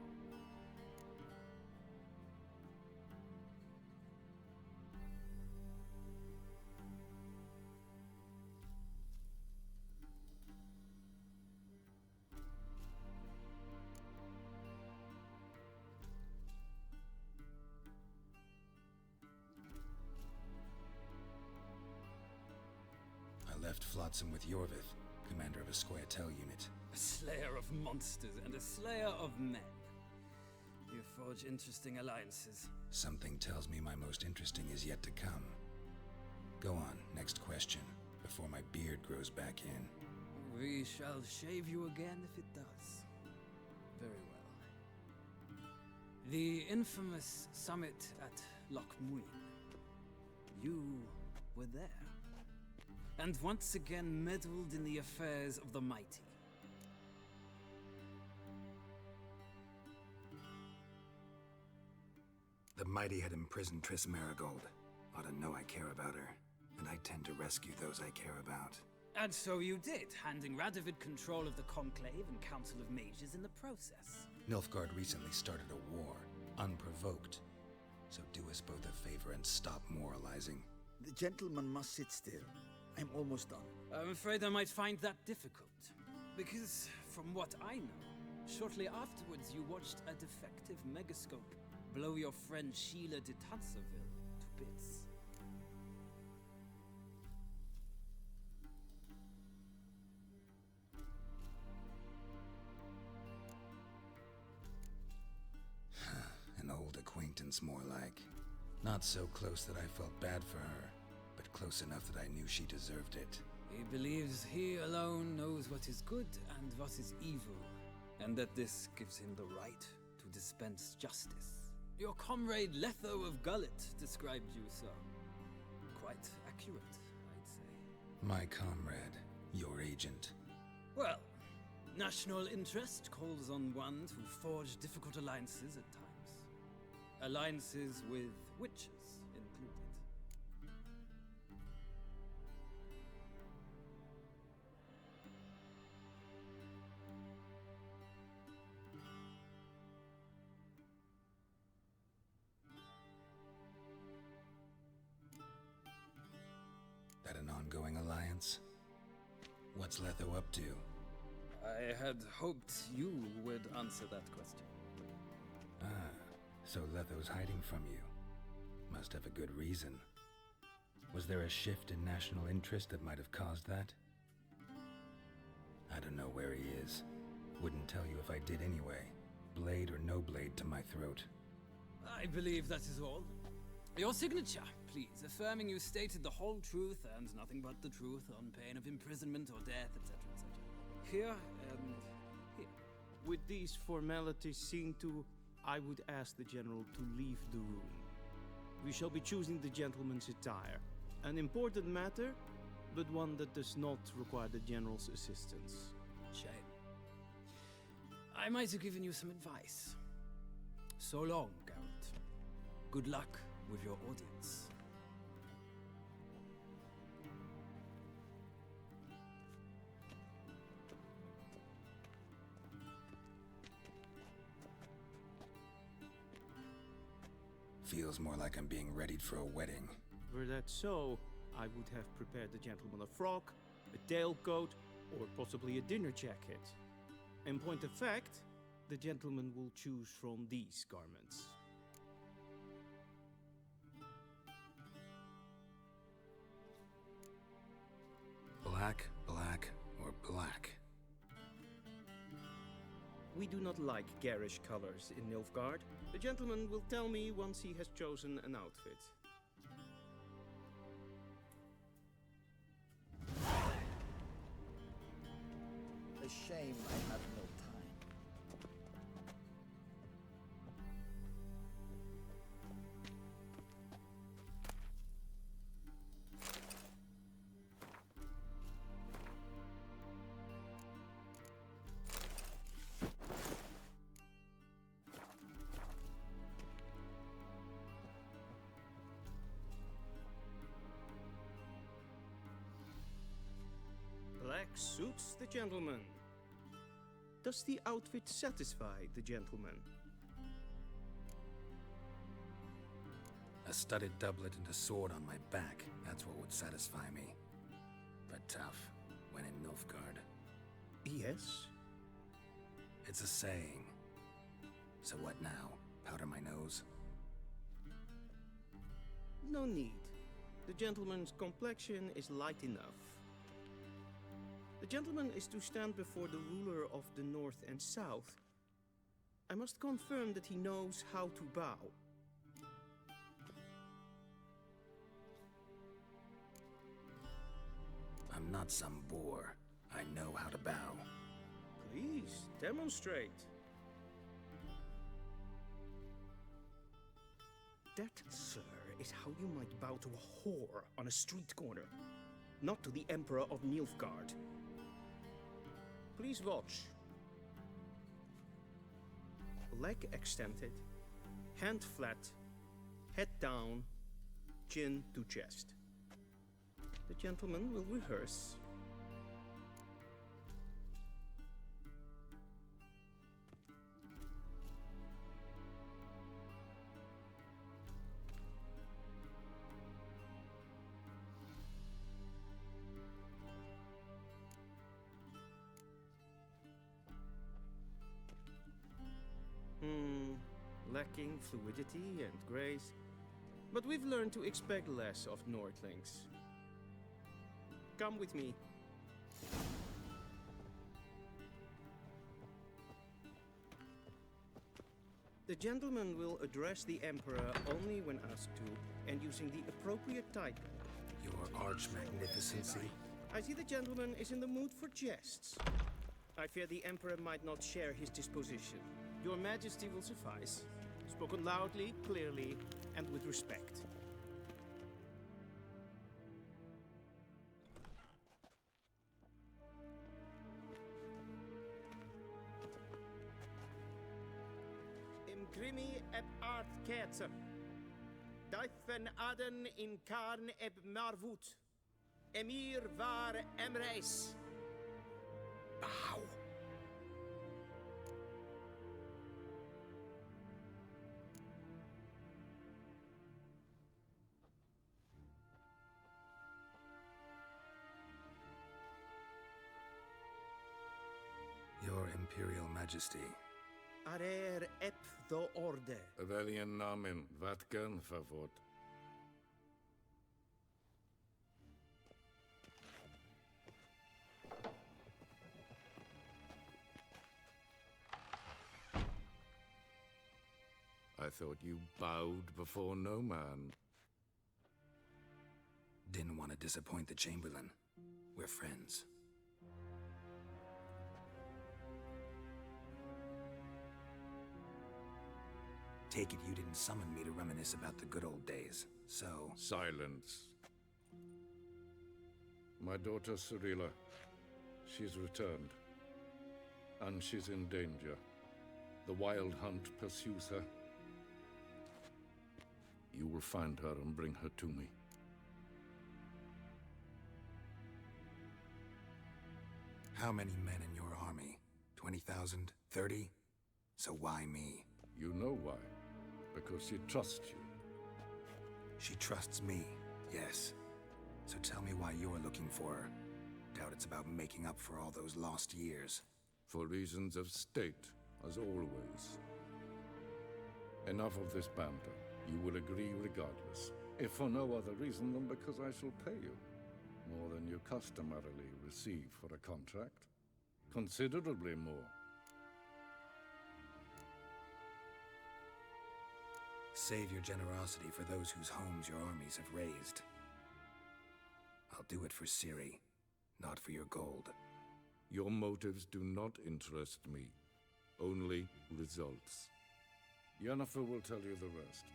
I left Flotsam with Yorvith, commander of a Scoia'tael unit. A slayer of monsters and a slayer of men. You forge interesting alliances. Something tells me my most interesting is yet to come. Go on, next question, before my beard grows back in. We shall shave you again if it does. Very well. The infamous summit at Loch Muin. You were there. And once again meddled in the affairs of the mighty. The mighty had imprisoned Triss Marigold. Ought to know I care about her, and I tend to rescue those I care about. And so you did, handing Radovid control of the Conclave and Council of Mages in the process. Nilfgaard recently started a war, unprovoked. So do us both a favor and stop moralizing. The gentleman must sit still. I'm almost done. I'm afraid I might find that difficult. Because, from what I know, shortly afterwards you watched a defective megascope blow your friend Sheila de Tanserville to bits. An old acquaintance, more like. Not so close that I felt bad for her, but close enough that I knew she deserved it. He believes he alone knows what is good and what is evil, and that this gives him the right to dispense justice. Your comrade Letho of Gullet described you so. Quite accurate, I'd say. My comrade, your agent. Well, national interest calls on one to forge difficult alliances at times. Alliances with witches included. That an ongoing alliance? What's Letho up to? I had hoped you would answer that question. Ah, so Letho's hiding from you. Must have a good reason. Was there a shift in national interest that might have caused that? I don't know where he is. Wouldn't tell you if I did anyway. Blade or no blade to my throat. I believe that is all. Your signature, please, affirming you stated the whole truth and nothing but the truth on pain of imprisonment or death, etc., etc. Here and here. With these formalities seen to, I would ask the General to leave the room. We shall be choosing the gentleman's attire. An important matter, but one that does not require the General's assistance. Shame. I might have given you some advice. So long, Garrett. Good luck with your audience. Feels more like I'm being readied for a wedding. Were that so, I would have prepared the gentleman a frock, a tailcoat, or possibly a dinner jacket. In point of fact, the gentleman will choose from these garments. Black, black, or black? We do not like garish colors in Nilfgaard. The gentleman will tell me once he has chosen an outfit. A shame I have no time. Black suits the gentleman. Does the outfit satisfy the gentleman? A studded doublet and a sword on my back, that's what would satisfy me. But tough, when in Nilfgaard. Yes? It's a saying. So what now? Powder my nose? No need. The gentleman's complexion is light enough. The gentleman is to stand before the ruler of the North and South. I must confirm that he knows how to bow. I'm not some boor. I know how to bow. Please, demonstrate. That, sir, is how you might bow to a whore on a street corner, not to the Emperor of Nilfgaard. Please watch. Leg extended, hand flat, head down, chin to chest. The gentleman will rehearse. Lacking fluidity and grace, but we've learned to expect less of Nordlings. Come with me. The gentleman will address the Emperor only when asked to, and using the appropriate title. Your Arch Magnificency? I see the gentleman is in the mood for jests. I fear the Emperor might not share his disposition. Your Majesty will suffice. Spoken loudly, clearly, and with respect. Imgrimi eb art ketzer. Duifen aden in karn eb marvoet. Emir var emreis. Bow. Your Imperial Majesty. Arer ep the orde. Weljen namen, wat kan favort? I thought you bowed before no man. Didn't want to disappoint the Chamberlain. We're friends. Take it you didn't summon me to reminisce about the good old days, so... Silence. My daughter Cirilla, she's returned. And she's in danger. The Wild Hunt pursues her. You will find her and bring her to me. How many men in your army? 20,000? 30? So why me? You know why. Because she trusts you. She trusts me, yes. So tell me why you're looking for her. Doubt it's about making up for all those lost years. For reasons of state, as always. Enough of this banter. You will agree regardless. If for no other reason than because I shall pay you. More than you customarily receive for a contract. Considerably more. Save your generosity for those whose homes your armies have razed. I'll do it for Ciri, not for your gold. Your motives do not interest me. Only results. Yennefer will tell you the rest.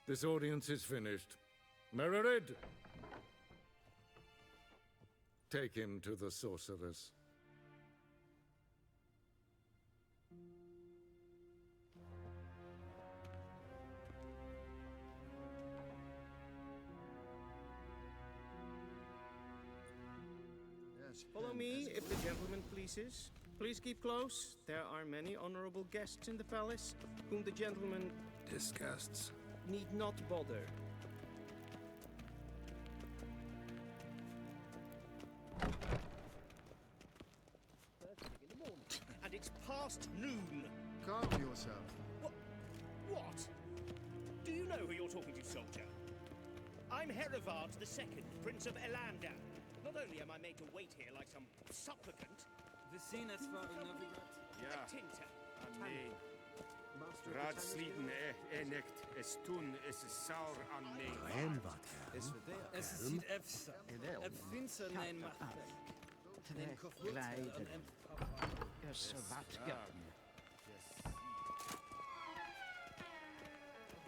This audience is finished. Mererid! Take him to the sorceress. Follow me, if the gentleman pleases. Please keep close. There are many honorable guests in the palace, whom the gentleman... disgusts. ...need not bother. And it's past noon. Calm yourself. What? Do you know who you're talking to, soldier? I'm Herivard II, Prince of Elandar. Not only am I made to wait here like some supplicant... Vecinas var i Novigrad. Ja, Tinta. amen. Radsliden enekt estun es saur amen. Es ziet efsa. Finsa nein macht. Den kofut en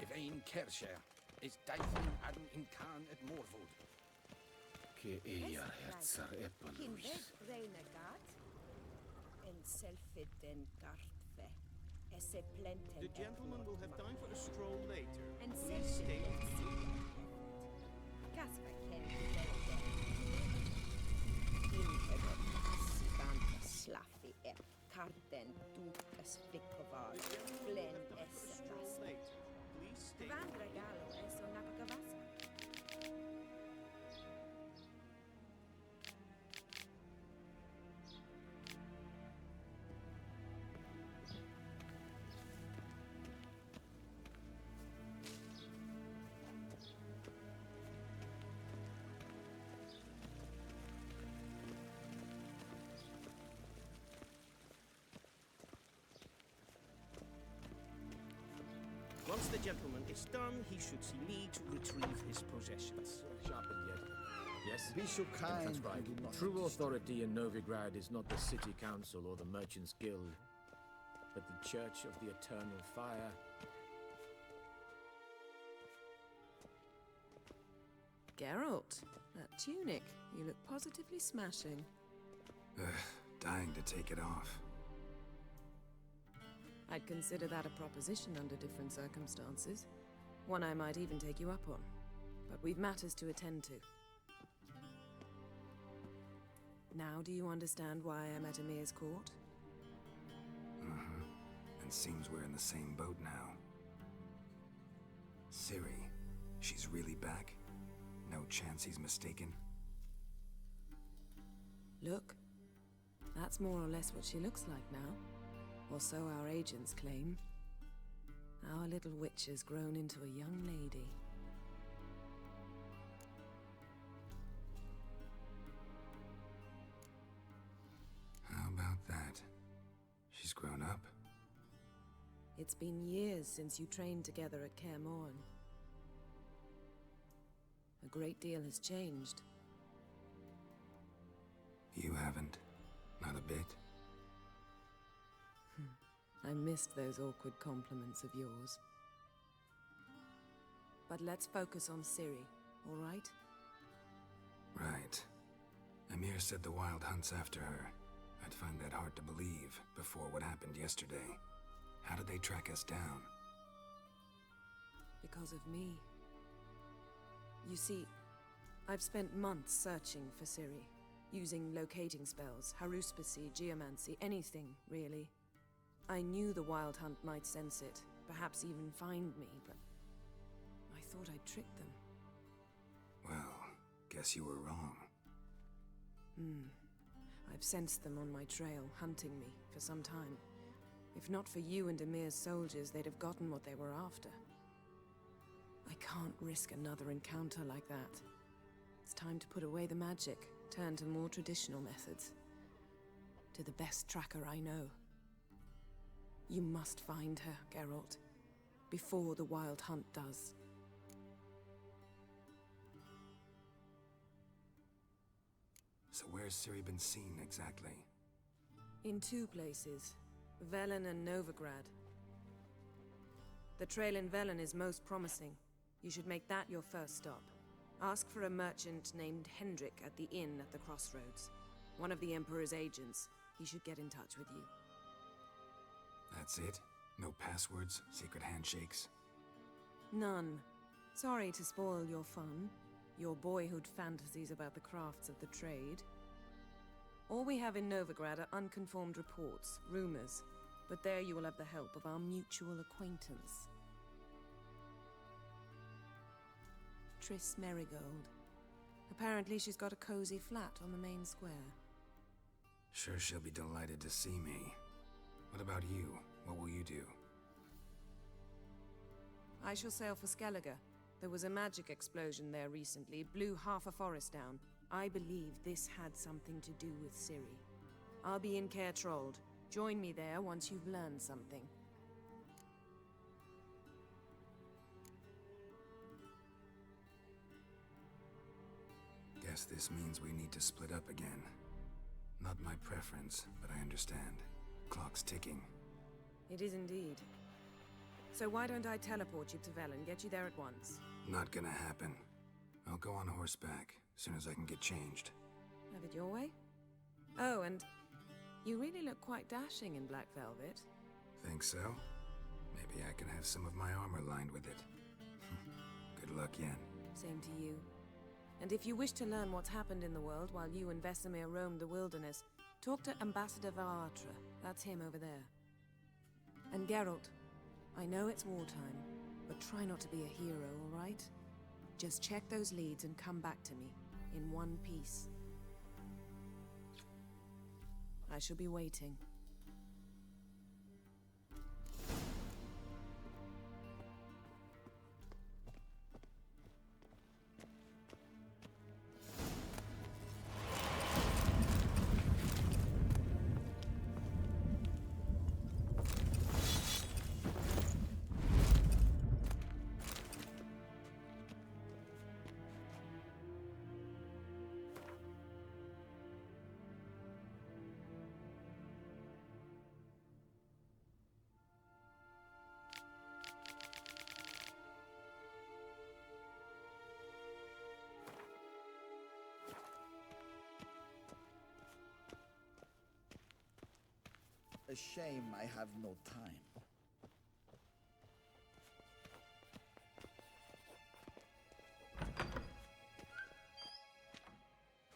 Evein Kersher is Dyson Adam in Khan at Morwood. Ke ear herzer epelus. Kindes renegat en selfiden gartve. Esse plenten. The gentleman will have time for a stroll later. And Please stay. Kasva ken Sivanta slaffi ep karten dukas flickovar. Glen estas. Please stay. Van regalo es onapagavasa. Once the gentleman is done, he should see me to retrieve his possessions. Sharpened yet. Yes? Be so kind. That's right. you do not True understand. authority in Novigrad is not the city council or the merchants' guild, but the Church of the Eternal Fire. Geralt, that tunic. You look positively smashing. Dying to take it off. I'd consider that a proposition under different circumstances. One I might even take you up on. But we've matters to attend to. Now do you understand why I'm at Emir's court? And seems we're in the same boat now. Ciri, she's really back? No chance he's mistaken? Look. That's more or less what she looks like now. Or so our agents claim. Our little witch has grown into a young lady. How about that? She's grown up? It's been years since you trained together at Kaer Morhen. A great deal has changed. You haven't. Not a bit. I missed those awkward compliments of yours. But let's focus on Ciri, all right? Right. Emir said the Wild hunts after her. I'd find that hard to believe before what happened yesterday. How did they track us down? Because of me. You see, I've spent months searching for Ciri, using locating spells, haruspicy, geomancy, anything, really. I knew the Wild Hunt might sense it, perhaps even find me, but I thought I'd tricked them. Well, guess you were wrong. I've sensed them on my trail, hunting me, for some time. If not for you and Emir's soldiers, they'd have gotten what they were after. I can't risk another encounter like that. It's time to put away the magic, turn to more traditional methods. To the best tracker I know. You must find her, Geralt, before the Wild Hunt does. So where's Ciri been seen, exactly? In two places, Velen and Novigrad. The trail in Velen is most promising. You should make that your first stop. Ask for a merchant named Hendrik at the inn at the crossroads. One of the Emperor's agents. He should get in touch with you. That's it? No passwords, secret handshakes? None. Sorry to spoil your fun. Your boyhood fantasies about the crafts of the trade. All we have in Novigrad are unconfirmed reports, rumors. But there you will have the help of our mutual acquaintance. Triss Merigold. Apparently she's got a cozy flat on the main square. Sure she'll be delighted to see me. What about you? What will you do? I shall sail for Skellige. There was a magic explosion there recently, blew half a forest down. I believe this had something to do with Ciri. I'll be in Caer Trold. Join me there once you've learned something. Guess this means we need to split up again. Not my preference, but I understand. Clock's ticking. It is indeed. So why don't I teleport you to Velen, get you there at once? Not gonna happen. I'll go on horseback, as soon as I can get changed. Have it your way? Oh, and you really look quite dashing in black velvet. Think so? Maybe I can have some of my armor lined with it. Good luck, Yen. Same to you. And if you wish to learn what's happened in the world while you and Vesemir roamed the wilderness, talk to Ambassador Varatra. That's him over there. And Geralt, I know it's wartime, but try not to be a hero, all right? Just check those leads and come back to me, in one piece. I shall be waiting. A shame I have no time.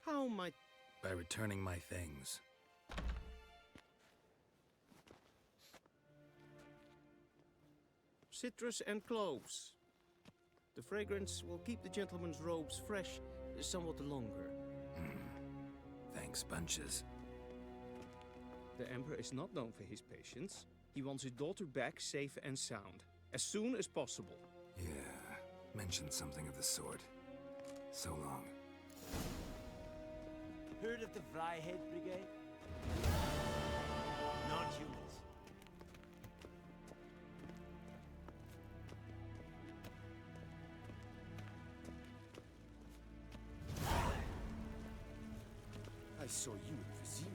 How might... By returning my things. Citrus and cloves. The fragrance will keep the gentleman's robes fresh somewhat longer. Thanks, bunches. The Emperor is not known for his patience. He wants his daughter back safe and sound, as soon as possible. Yeah, mentioned something of the sort. So long. Heard of the Flyhead Brigade? Non-humans. saw you at Vizima.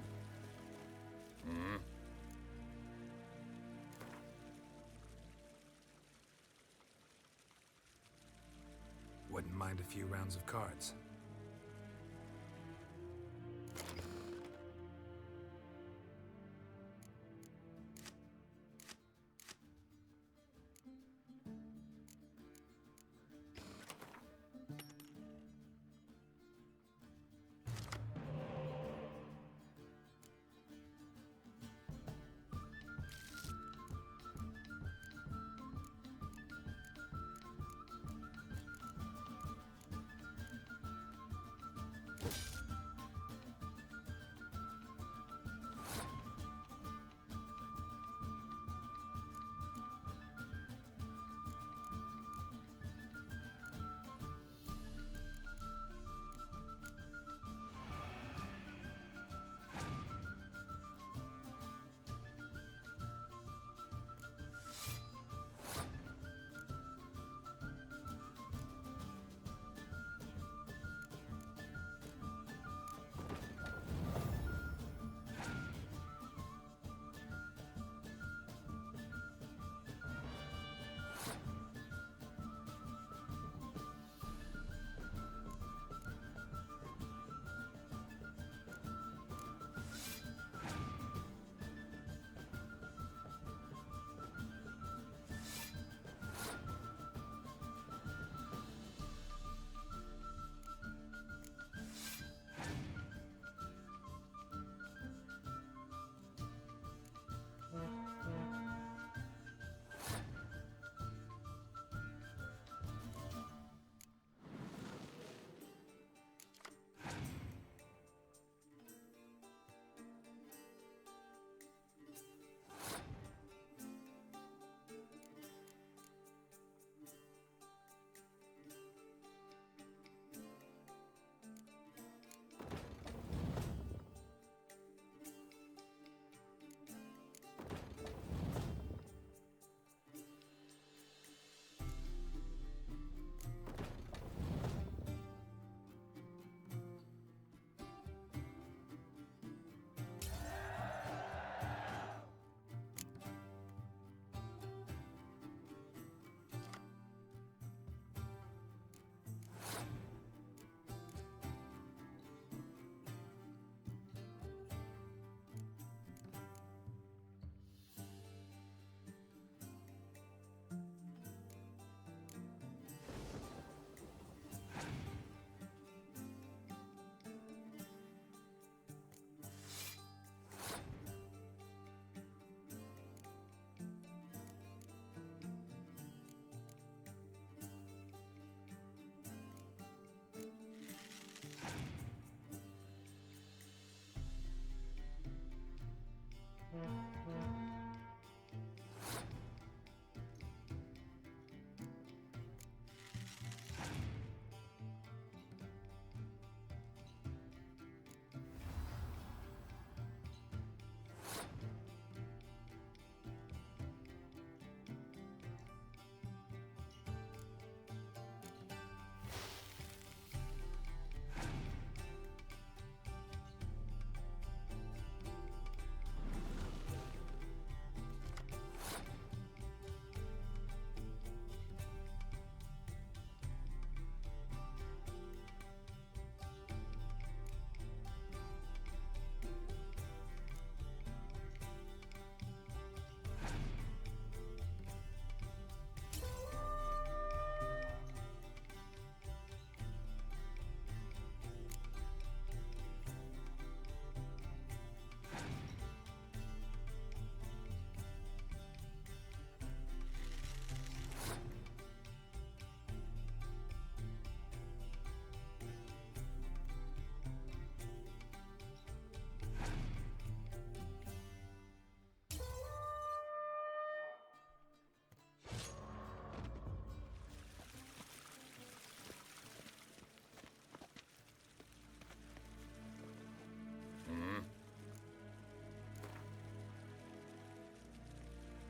Hmm? Wouldn't mind a few rounds of cards.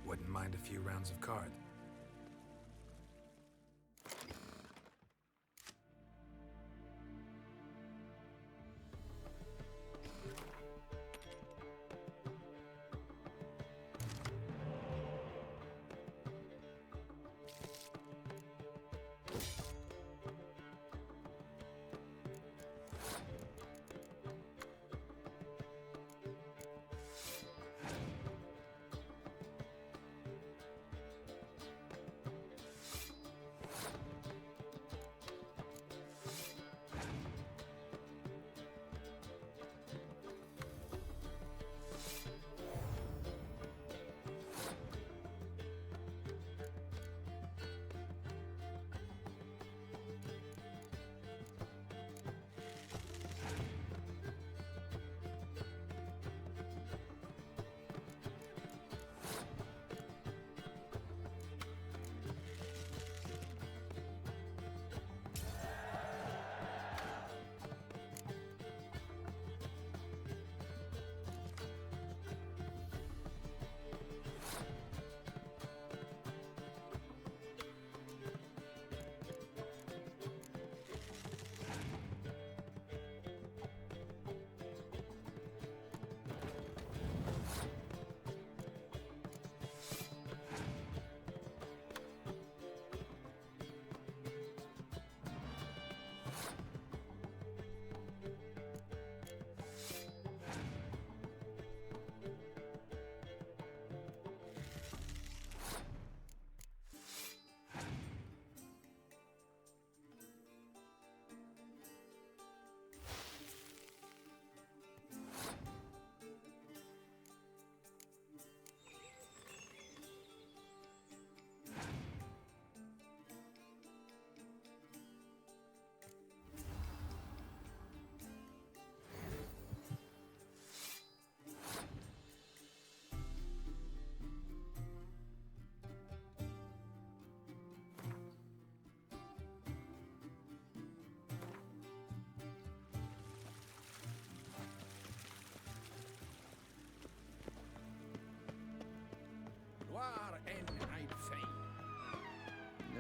Wouldn't mind a few rounds of cards.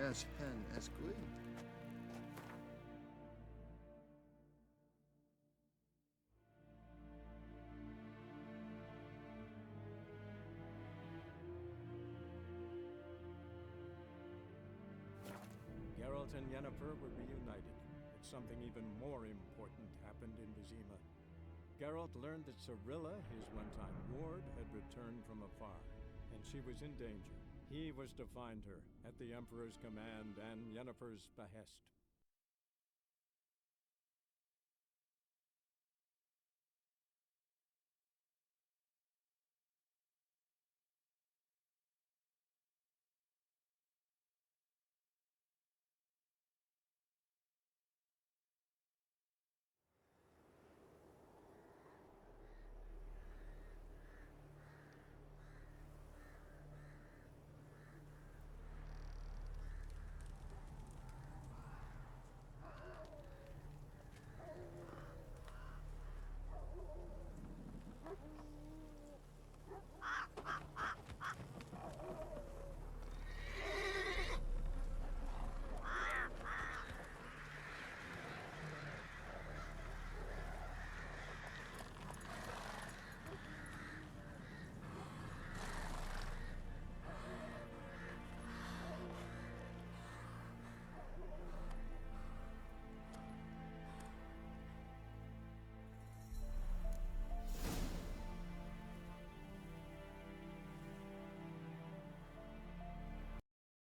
as pen as queen. Geralt and Yennefer were reunited, but something even more important happened in Vizima. Geralt learned that Cirilla, his one-time ward, had returned from afar, and she was in danger. He was to find her, at the Emperor's command and Yennefer's behest.